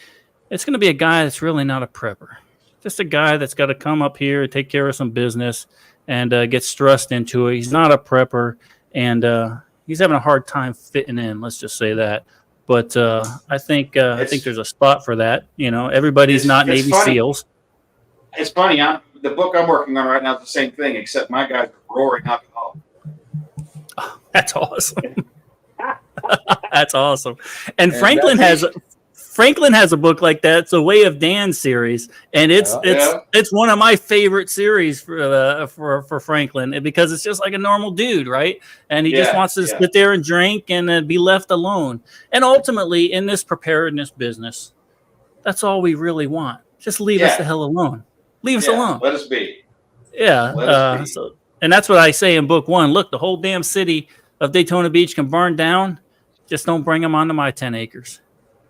It's going to be a guy that's really not a prepper, just a guy that's got to come up here, take care of some business, and gets thrust into it. He's not a prepper, and he's having a hard time fitting in. Let's just say that. But I think there's a spot for that. You know, everybody's not Navy funny. SEALs. It's funny. The book I'm working on right now is the same thing, except my guys are roaring alcohol. That's awesome. That's awesome. And And Franklin has a book like that. It's a Way of Dan series, and it's one of my favorite series for Franklin because it's just like a normal dude, right? And he just wants to sit there and drink and be left alone. And ultimately, in this preparedness business, that's all we really want. Just leave us the hell alone. Leave us alone. Let us be. Yeah. Let us be. So, and that's what I say in book 1. Look, the whole damn city of Daytona Beach can burn down. Just don't bring them onto my 10 acres.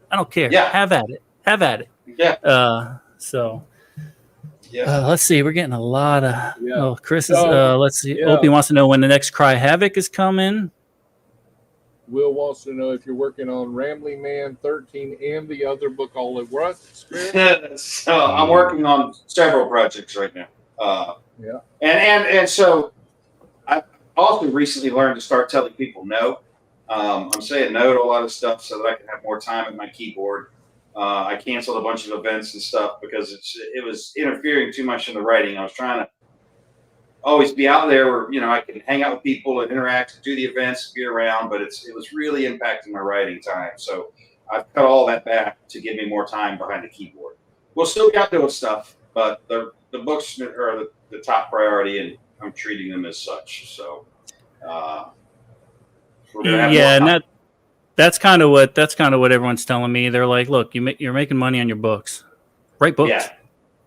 I don't care. Yeah. Have at it. Have at it. Yeah. Let's see. We're getting a lot of. Yeah. Oh, Chris is. So, Let's see. yeah. Opie wants to know when the next Cry Havoc is coming. Will wants to know if you're working on Rambling Man 13 and the other book all at once. So I'm working on several projects right now. And so I also recently learned to start telling people no. I'm saying no to a lot of stuff so that I can have more time at my keyboard. I canceled a bunch of events and stuff because it was interfering too much in the writing. I was trying to always be out there where, I can hang out with people and interact, do the events, be around, but it was really impacting my writing time. So I've cut all that back to give me more time behind the keyboard. We'll still be out doing stuff, but the books are the top priority, and I'm treating them as such. So, we're gonna have And that's kind of what everyone's telling me. They're like, look, you're making money on your books. Write books. Yeah.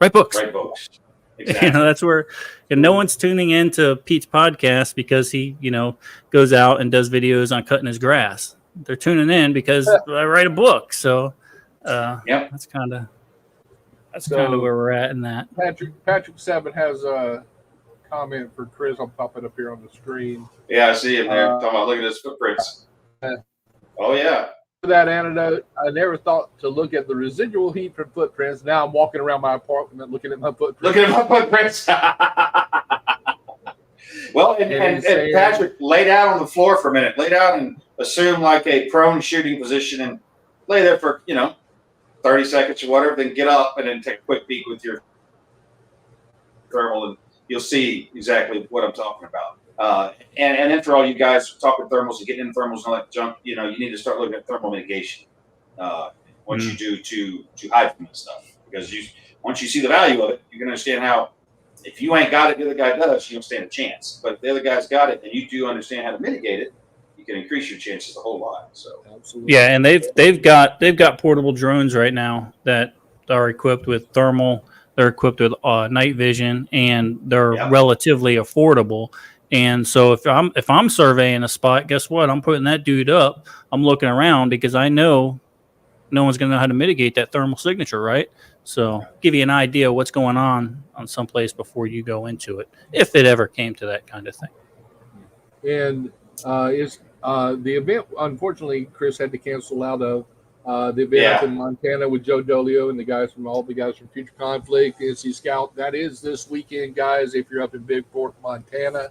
Write books. Write books. Exactly. That's where no one's tuning into Pete's podcast because he, goes out and does videos on cutting his grass. They're tuning in because I write a book. So, that's kind of where we're at in that. Patrick Seven has a comment for Chris. I'll pop it up here on the screen. Yeah, I see him there. Talking about looking at his footprints. Oh yeah. That anecdote, I never thought to look at the residual heat from footprints. Now I'm walking around my apartment looking at my footprints. Looking at my footprints. Well, and Patrick, lay down on the floor for a minute. Lay down and assume like a prone shooting position and lay there for, 30 seconds or whatever, then get up and then take a quick peek with your thermal and you'll see exactly what I'm talking about. And then for all you guys talking thermals and getting in thermals and all that junk, you need to start looking at thermal mitigation once you do to hide from this stuff. Because once you see the value of it, you can understand how if you ain't got it, the other guy does, you don't stand a chance. But if the other guy's got it and you do understand how to mitigate it, you can increase your chances a whole lot. So absolutely. Yeah, and they've got portable drones right now that are equipped with thermal. They're equipped with night vision, and they're relatively affordable. And so if I'm surveying a spot, guess what? I'm putting that dude up. I'm looking around because I know no one's going to know how to mitigate that thermal signature, right? So give you an idea of what's going on someplace before you go into it, if it ever came to that kind of thing. And the event, unfortunately, Chris had to cancel out of the event up in Montana with Joe Dolio and all the guys from Future Conflict, NC Scout. That is this weekend, guys, if you're up in Big Fork, Montana.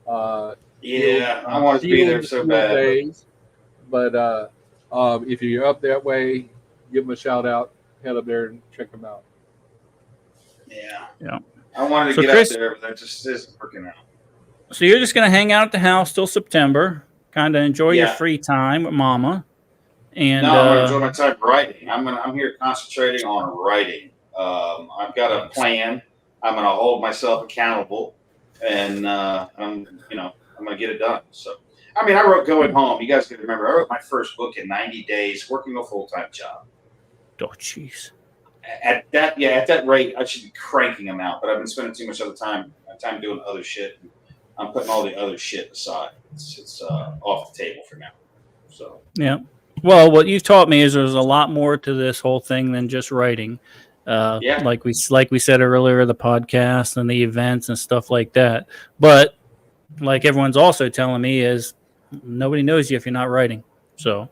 I want to be there so bad. Days. But if you're up that way, give them a shout out. Head up there and check them out. Yeah. I wanted to get Chris, up there, but that just isn't working out. So you're just going to hang out at the house till September, kind of enjoy your free time with Mama. And no, I'm going to enjoy my time writing. I'm here concentrating on writing. I've got a plan. I'm going to hold myself accountable, and I'm going to get it done. So, I mean, I wrote Going Home. You guys can remember, I wrote my first book in 90 days, working a full-time job. Oh, jeez. At that rate, I should be cranking them out, but I've been spending too much of the time doing other shit. I'm putting all the other shit aside. It's off the table for now. So yeah. Well, what you've taught me is there's a lot more to this whole thing than just writing. Like we said earlier, the podcast and the events and stuff like that. But like everyone's also telling me is nobody knows you if you're not writing. So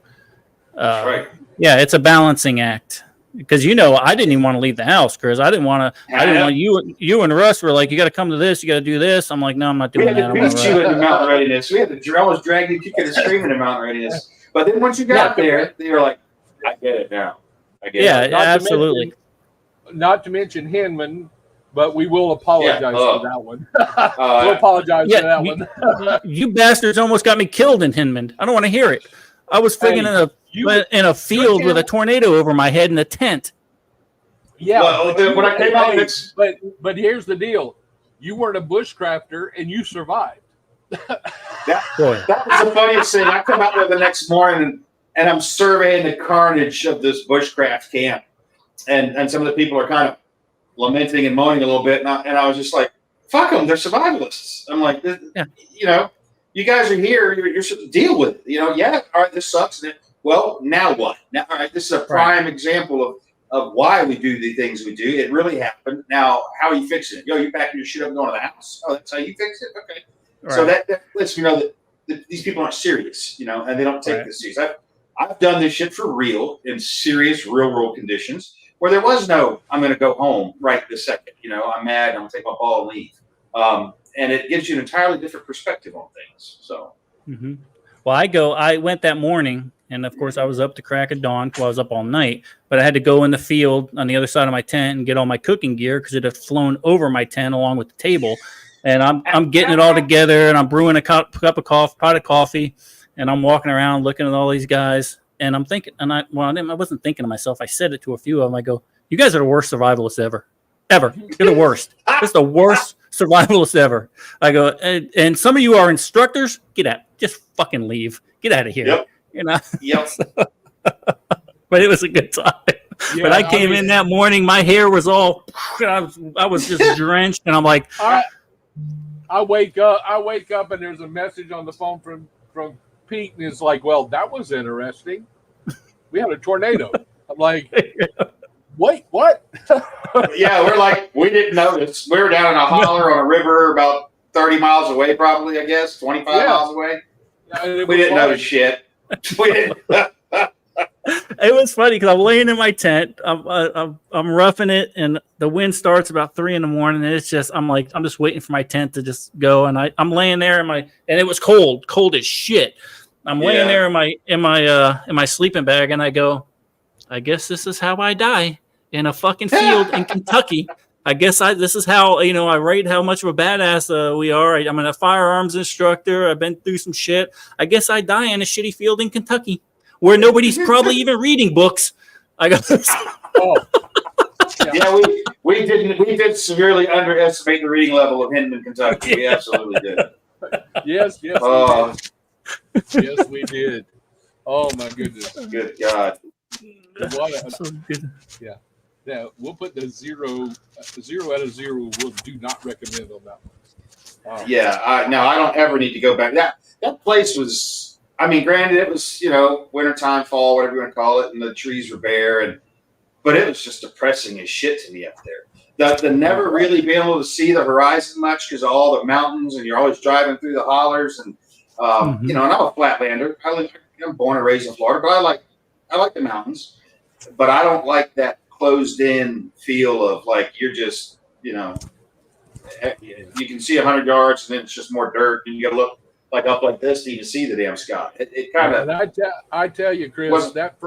that's right. Yeah, it's a balancing act. Because I didn't even want to leave the house, Chris. I didn't want you and Russ were like, you got to come to this, you got to do this. I'm like, no, I'm not doing that. We had to beat you into mountain readiness. We had to almost drag you kicking and screaming in mountain readiness. But then once you got there, they were like, I get it now. I get it. Yeah, absolutely. Not to mention Hinman, but we will apologize for that one. We'll apologize for that one. You bastards almost got me killed in Hinman. I don't want to hear it. I was friggin' in a field with a tornado over my head in a tent. Yeah, when I came out, but here's the deal: you weren't a bushcrafter, and you survived. That was the funniest thing. I come out there the next morning, and I'm surveying the carnage of this bushcraft camp, and some of the people are kind of lamenting and moaning a little bit, and I was just like, "Fuck them! They're survivalists." I'm like, you guys are here. You're supposed to deal with it. All right, this sucks. Well, now what? Now, all right, this is a prime example of why we do the things we do. It really happened. Now, how are you fixing it? You're packing your shit up and going to the house. Oh, that's how you fix it? Okay. Right. So that lets me know that these people aren't serious, and they don't take this serious. I've done this shit for real in serious real-world conditions where there was no, I'm going to go home right this second. I'm mad. I'm going to take my ball and leave. And it gives you an entirely different perspective on things. So, Well, I went that morning, and of course I was up to crack of dawn because I was up all night, but I had to go in the field on the other side of my tent and get all my cooking gear because it had flown over my tent along with the table. And I'm getting it all together, and I'm brewing a pot of coffee, and I'm walking around looking at all these guys, and I'm thinking, I wasn't thinking to myself. I said it to a few of them. I go, you guys are the worst survivalists ever. You're the worst. It's the worst survivalists ever. I go, and some of you are instructors. Get out. Just fucking leave. Get out of here. Yep. Yep. But it was a good time. Yeah, but I came in that morning. My hair was all. I was just drenched, and I'm like, I wake up, and there's a message on the phone from Pete, and it's like, well, that was interesting. We had a tornado. I'm like, wait, what? Yeah, we're like, we didn't notice. We were down in a holler on a river about 30 miles away, probably, I guess, 25 miles away. Yeah, we didn't notice shit. We didn't. It was funny because I'm laying in my tent. I'm roughing it, and the wind starts about 3 a.m. And it's just I'm just waiting for my tent to just go. And I'm laying there and it was cold as shit. I'm laying there in my sleeping bag, and I go, I guess this is how I die in a fucking field in Kentucky. I guess this is how I rate how much of a badass we are. I'm a firearms instructor. I've been through some shit. I guess I die in a shitty field in Kentucky, where nobody's probably even reading books. I got this. Yeah, we did severely underestimate the reading level of Hinman, Kentucky. We absolutely did. Yes. Yes, we did. Oh my goodness. Good God. So good. Yeah, we'll put the 0 out of 0. We'll do not recommend on that one. Yeah, I don't ever need to go back. That place was. I mean, granted, it was wintertime, fall, whatever you want to call it, and the trees were bare, but it was just depressing as shit to me up there. The never really being able to see the horizon much because of all the mountains, and you're always driving through the hollers, and and I'm a flatlander. I'm born and raised in Florida, but I like the mountains, but I don't like that closed-in feel of like you're just you can see 100 yards, and then it's just more dirt, and you got to look. Up like this to even see the damn sky. It kind of. I tell you, Chris, that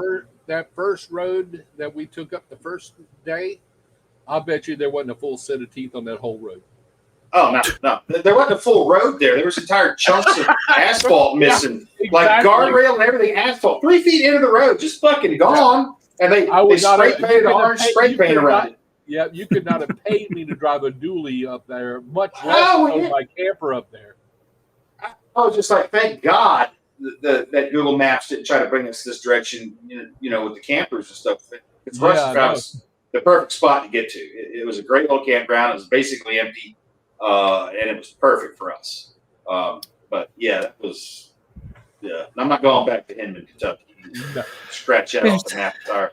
first road that we took up the first day, I'll bet you there wasn't a full set of teeth on that whole road. Oh no, there wasn't a full road there. There was entire chunks of asphalt missing, like guardrail and everything. Asphalt 3 feet into the road, just fucking gone. And they spray painted orange spray paint around it. Yeah, you could not have paid me to drive a dually up there, much less Oh, tow yeah. my camper up there. I was just like, thank God that Google Maps didn't try to bring us this direction, with the campers and stuff. It's Yeah, Russ I found know. us the perfect spot to get to. It was a great little campground. It was basically empty, and it was perfect for us. But yeah, that was, yeah. I'm not going back to Hinman, Kentucky. No. Scratch that off the map. Sorry.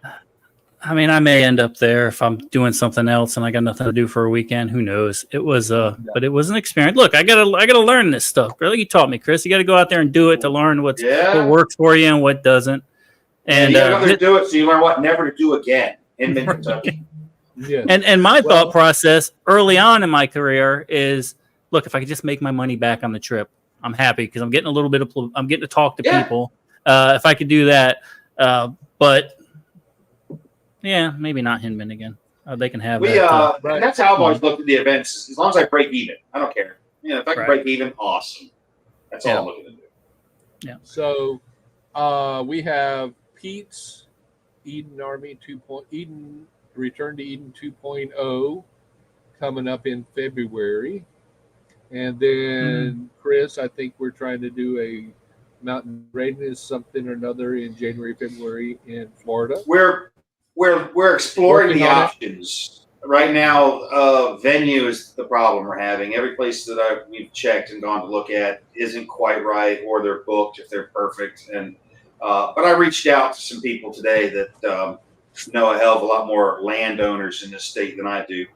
I mean, I may end up there if I'm doing something else and I got nothing to do for a weekend. Who knows? It was but it was an experience. Look, I gotta learn this stuff. Really, you taught me, Chris. You got to go out there and do it to learn what works for you and what doesn't. And you got to do it so you learn what never to do again in Kentucky. Yeah. And my thought process early on in my career is, look, if I could just make my money back on the trip, I'm happy because I'm getting a little bit of I'm getting to talk to people. If I could do that, but. Yeah, maybe not Hinman again. They can have that. And that's how I've always looked at the events. As long as I break even, I don't care. If I can break even, awesome. That's all I'm looking to do. Yeah. So we have Pete's Eden Army Eden Return to Eden 2.0 coming up in February. And then Chris, I think we're trying to do a mountain readiness something or another in January, February in Florida. We're exploring Working the on it. options right now. Venue is the problem we're having. Every place that we've checked and gone to look at isn't quite right, or they're booked if they're perfect. And but I reached out to some people today that know a hell of a lot more landowners in this state than I do,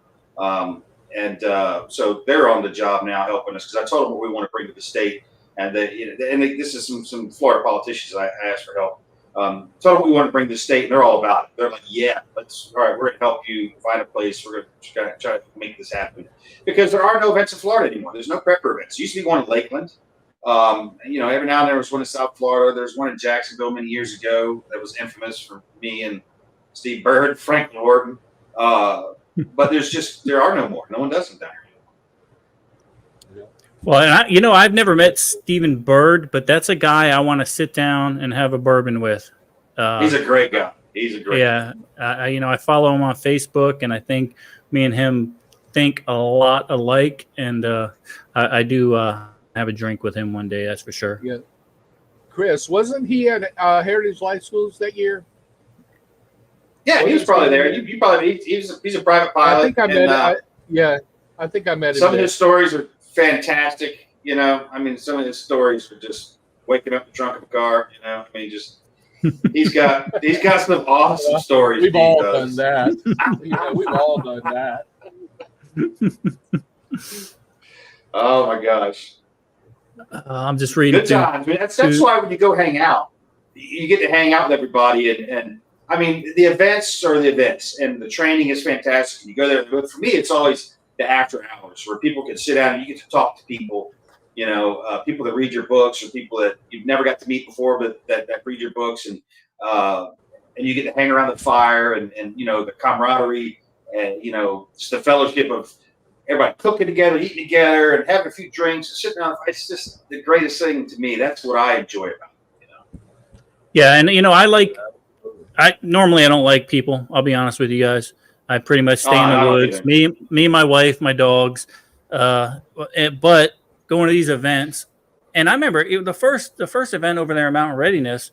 so they're on the job now helping us, because I told them what we want to bring to the state, and this is some Florida politicians I asked for help. Told them what we want to bring to the state, and they're all about it. They're like, yeah, all right, we're going to help you find a place. We're going to try to make this happen, because there are no events in Florida anymore. There's no prepper events. There used to be one in Lakeland. Every now and then there was one in South Florida. There's one in Jacksonville many years ago that was infamous for me and Steve Bird, Franklin Horton. But there are no more. No one does them down here. Well, and I've never met Stephen Bird, but that's a guy I want to sit down and have a bourbon with. He's a great guy. Yeah, I follow him on Facebook, and I think me and him think a lot alike. And I do have a drink with him one day, that's for sure. Yeah, Chris, wasn't he at Heritage Life Schools that year? Yeah, he was probably there. You probably he's a private pilot. I think I met him. I think I met him. Some of his stories are fantastic. Some of his stories are just waking up in the trunk of a car. He's got some awesome stories. We've all done that. We've all done that. Oh my gosh. I'm just reading. Good times. That's why when you go hang out, you get to hang out with everybody, and the events are the events, and the training is fantastic. You go there, but for me, it's always the after hours where people can sit down and you get to talk to people. People that read your books, or people that you've never got to meet before, but that read your books, and you get to hang around the fire, and the camaraderie, and just the fellowship of everybody cooking together, eating together, and having a few drinks and sitting down. It's just the greatest thing to me. That's what I enjoy about it. Yeah, and I normally don't like people. I'll be honest with you guys. I pretty much stay in the woods. Me, my wife, my dogs. But going to these events, and I remember the first event over there in Mountain Readiness,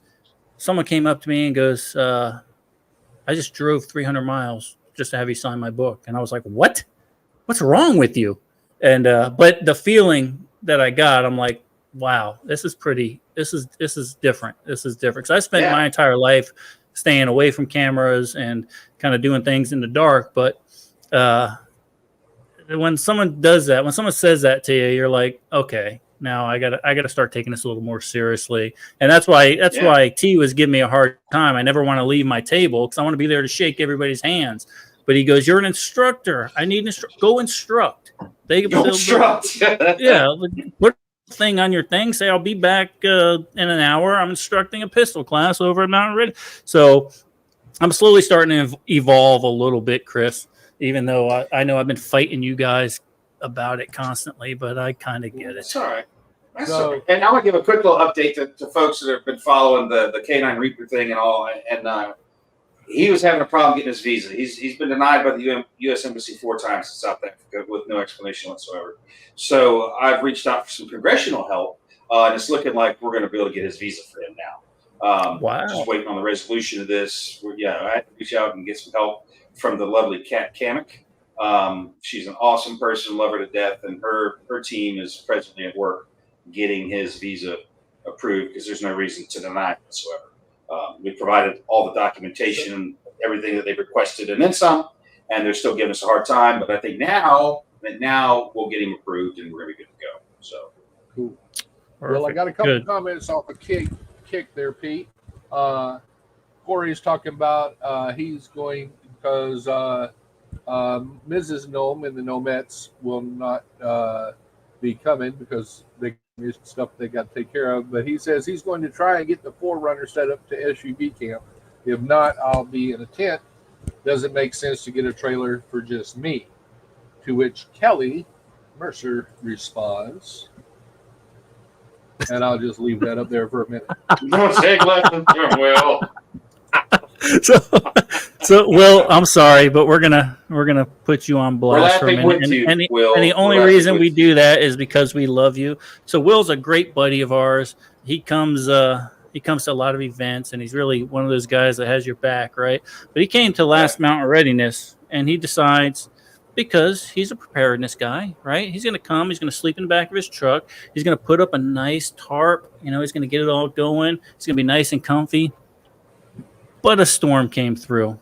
someone came up to me and goes, "I just drove 300 miles just to have you sign my book," and I was like, "What? What's wrong with you?" And but the feeling that I got, I'm like, "Wow, this is different. This is different." Because I spent my entire life staying away from cameras and kind of doing things in the dark. But when someone does that, when someone says that to you, you're like, okay, now I gotta start taking this a little more seriously. And that's why T was giving me a hard time. I never want to leave my table because I want to be there to shake everybody's hands. But he goes, "You're an instructor. I need go instruct." Go instruct. Yeah, put thing on your thing, say I'll be back in an hour. I'm instructing a pistol class over at Mountain Red. So I'm slowly starting to evolve a little bit, Chris, even though I know I've been fighting you guys about it constantly, but I kind of get it. It's all right. All right. And I want to give a quick little update to folks that have been following the Canine Reaper thing and all. And he was having a problem getting his visa. He's been denied by the U.S. Embassy 4 times in South Africa with no explanation whatsoever. So I've reached out for some congressional help, and it's looking like we're going to be able to get his visa for him now. Wow. Just waiting on the resolution of this. I had to reach out and get some help from the lovely Kat Kamek. She's an awesome person, love her to death, and her team is presently at work getting his visa approved because there's no reason to deny it whatsoever. We provided all the documentation, everything that they've requested, and then some, and they're still giving us a hard time. But I think now we'll get him approved, and we're going to be good to go. So cool. Perfect. Well, I got a couple of comments off of kick there, Pete. Corey's talking about he's going because Mrs. Gnome and the Gnomettes will not be coming because they stuff they got to take care of. But he says he's going to try and get the Forerunner set up to SUV camp. If not, I'll be in a tent. Doesn't make sense to get a trailer for just me. To which Kelly Mercer responds, and I'll just leave that up there for a minute. Don't take lessons from Will. So Will, I'm sorry, but we're gonna put you on blast for a minute. And the only reason we do that is because we love you. So Will's a great buddy of ours. He comes to a lot of events, and he's really one of those guys that has your back, right? But he came to Last Mountain Readiness, and he decides, because he's a preparedness guy, right? He's going to come. He's going to sleep in the back of his truck. He's going to put up a nice tarp. He's going to get it all going. It's going to be nice and comfy. But a storm came through.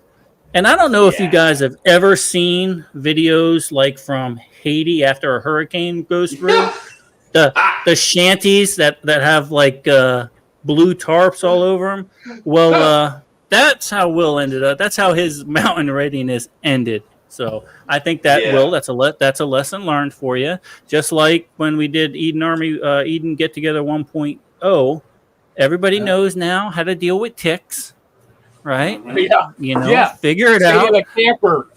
And I don't know if you guys have ever seen videos like from Haiti after a hurricane goes through. The shanties that have like blue tarps all over them. Well, that's how Will ended up. That's how his mountain readiness ended. So I think that Will, that's a lesson learned for you. Just like when we did Eden Get Together 1.0, everybody knows now how to deal with ticks, right? Yeah. Figure it out. Stay in a camper.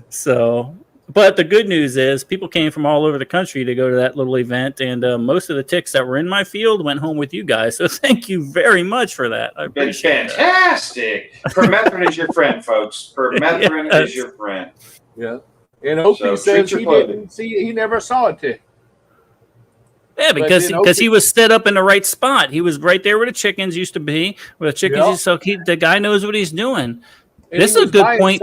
So, but the good news is people came from all over the country to go to that little event, and most of the ticks that were in my field went home with you guys. So thank you very much for that. I appreciate it. Fantastic. Permethrin is your friend, folks. Permethrin is your friend. Yeah. And Opie says he never saw a tick. Yeah, because he was set up in the right spot. He was right there where the chickens used to be. So the guy knows what he's doing. And this is a good point.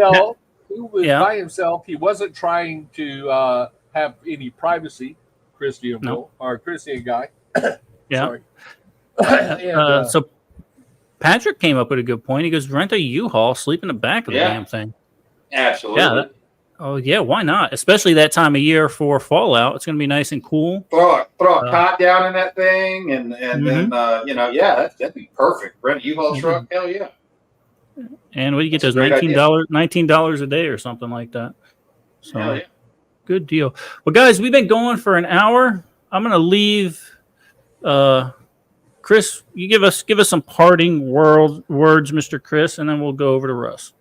He was by himself. He wasn't trying to have any privacy. Christian guy. Sorry. So Patrick came up with a good point. He goes, rent a U-Haul, sleep in the back of the damn thing. Absolutely. Why not? Especially that time of year for fallout. It's going to be nice and cool. Throw a cot down in that thing, and then that'd be perfect. Rent a U-Haul truck, hell yeah. And what do you get? Those $19 a day or something like that. So good deal. Well, guys, we've been going for an hour. I'm going to leave. Chris, you give us some parting words, Mr. Chris, and then we'll go over to Russ.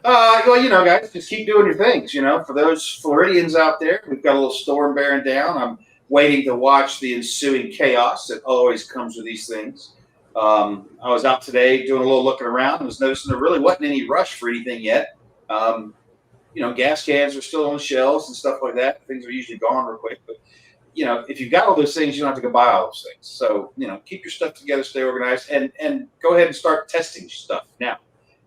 Guys, just keep doing your things. For those Floridians out there, we've got a little storm bearing down. I'm waiting to watch the ensuing chaos that always comes with these things. I was out today doing a little looking around and was noticing there really wasn't any rush for anything yet. Gas cans are still on the shelves and stuff like that. Things are usually gone real quick. But, if you've got all those things, you don't have to go buy all those things. So, keep your stuff together, stay organized, and go ahead and start testing stuff. Now,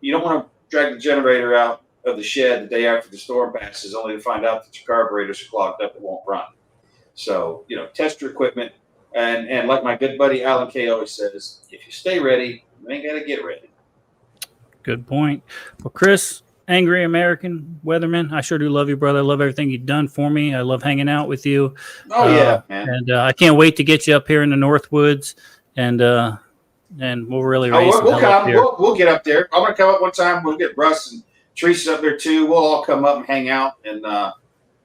you don't want to drag the generator out of the shed the day after the storm passes only to find out that your carburetors are clogged up and won't run. So, test your equipment. And like my good buddy Alan Kay always says, if you stay ready, you ain't got to get ready. Good point. Well, Chris, Angry American Weatherman, I sure do love you, brother. I love everything you've done for me. I love hanging out with you. Oh, man. And I can't wait to get you up here in the Northwoods, and we'll really raise some hell up here. We'll get up there. I'm going to come up one time. We'll get Russ and Teresa up there, too. We'll all come up and hang out, and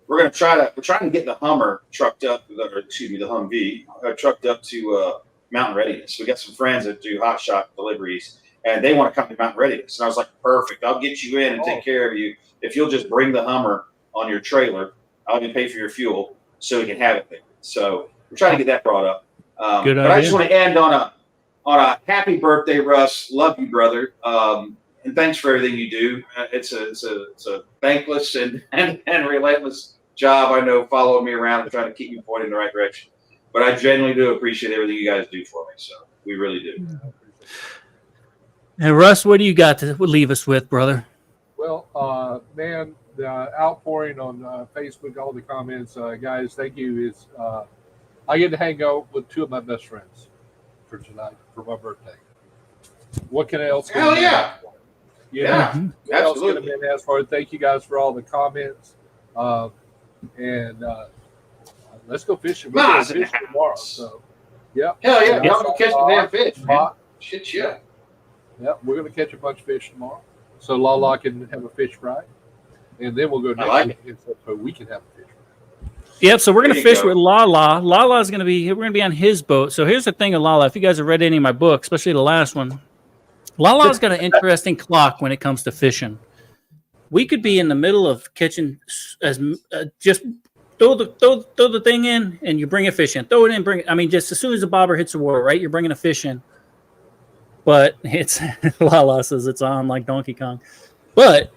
we're trying to get the Hummer trucked up, the Humvee trucked up to Mountain Readiness. We got some friends that do hot shot deliveries, and they want to come to Mountain Readiness. And I was like, perfect. I'll get you in and take care of you. If you'll just bring the Hummer on your trailer, I'll even pay for your fuel so we can have it there. So we're trying to get that brought up. Good but I just idea. want to end on a happy birthday, Russ. Love you, brother. And thanks for everything you do. It's a thankless and relentless job. I know, following me around and trying to keep me pointed in the right direction. But I genuinely do appreciate everything you guys do for me. So we really do. And Russ, what do you got to leave us with, brother? Well, man, the outpouring on Facebook, all the comments, guys, thank you. It's I get to hang out with two of my best friends for tonight for my birthday. What can else? Hell yeah! Yeah, what else absolutely. can have been asked for? Thank you guys for all the comments, and let's go fishing. We're going to fish tomorrow. So, yeah. Hell yeah! Y'all can catch the damn fish, man. Spot. Shit, yeah. Yeah, we're going to catch a bunch of fish tomorrow, so Lala can have a fish fry, and then we'll go next week so we can have a fish fry. Yep. So we're gonna fish with Lala. Lala's gonna be. We're gonna be on his boat. So here's the thing of Lala. If you guys have read any of my books, especially the last one, Lala's got an interesting clock when it comes to fishing. We could be in the middle of catching just throw the thing in and you bring a fish in. Throw it in, bring it. I mean, just as soon as the bobber hits the water, right? You're bringing a fish in. But it's Lala says it's on like Donkey Kong. But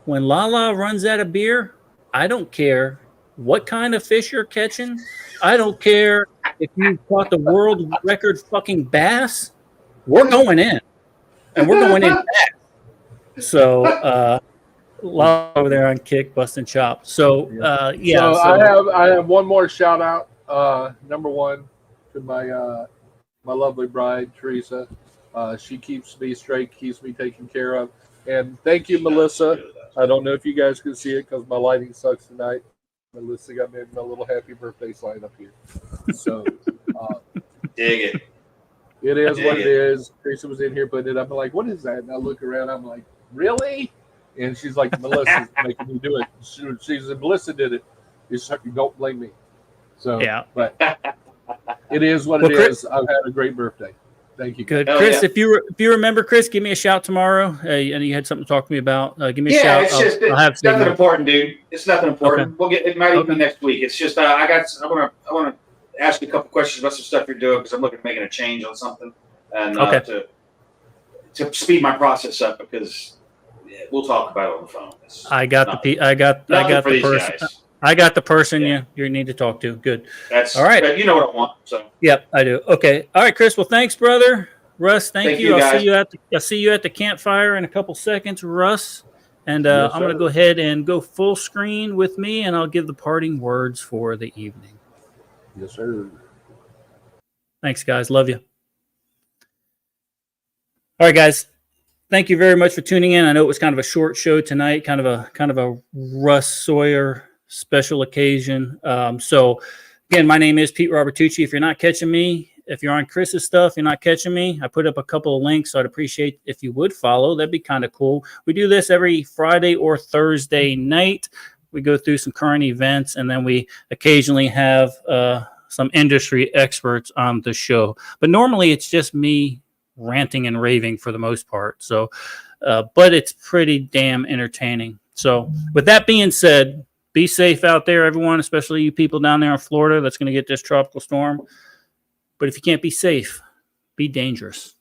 when Lala runs out of beer, I don't care what kind of fish you're catching. I don't care if you caught the world record fucking bass. We're going in. And we're going in fast. So Lala over there on Kick, busting chops. So yeah. So I have one more shout out. Number one to my lovely bride, Teresa. She keeps me straight, keeps me taken care of. And thank you, Melissa. I don't know if you guys can see it because my lighting sucks tonight. Melissa got me a little happy birthday sign up here. So dig it. It is what it is. Teresa was in here putting it up. I'm like, what is that? And I look around. I'm like, really? And she's like, Melissa's making me do it. She said, Melissa did it. You don't blame me. So, yeah. But it is what it is. I've had a great birthday. Thank you. Good. Chris, if you remember, Chris, give me a shout tomorrow. And you had something to talk to me about. Give me a shout. I'll have nothing important, dude. It's nothing important. We'll get it. Might even be next week. It's just I want to ask you a couple questions about some stuff you're doing because I'm looking at making a change on something and to speed my process up because we'll talk about it on the phone. I got the person you need to talk to. Good. That's all right. You know what I want. So yep, I do. Okay. All right, Chris. Well, thanks, brother. Russ, thank you. I'll see you at the campfire in a couple seconds, Russ. And Yes, I'm going to go ahead and go full screen with me, and I'll give the parting words for the evening. Yes, sir. Thanks, guys. Love you. All right, guys. Thank you very much for tuning in. I know it was kind of a short show tonight, kind of a Russ Sawyer special occasion. So, again, my name is Pete Robertucci. If you're not catching me, if you're on Chris's stuff, you're not catching me, I put up a couple of links, so I'd appreciate if you would follow. That'd be kind of cool. We do this every Friday or Thursday night. We go through some current events, and then we occasionally have some industry experts on the show. But normally it's just me ranting and raving for the most part. So, but it's pretty damn entertaining. So with that being said, be safe out there, everyone, especially you people down there in Florida that's going to get this tropical storm. But if you can't be safe, be dangerous.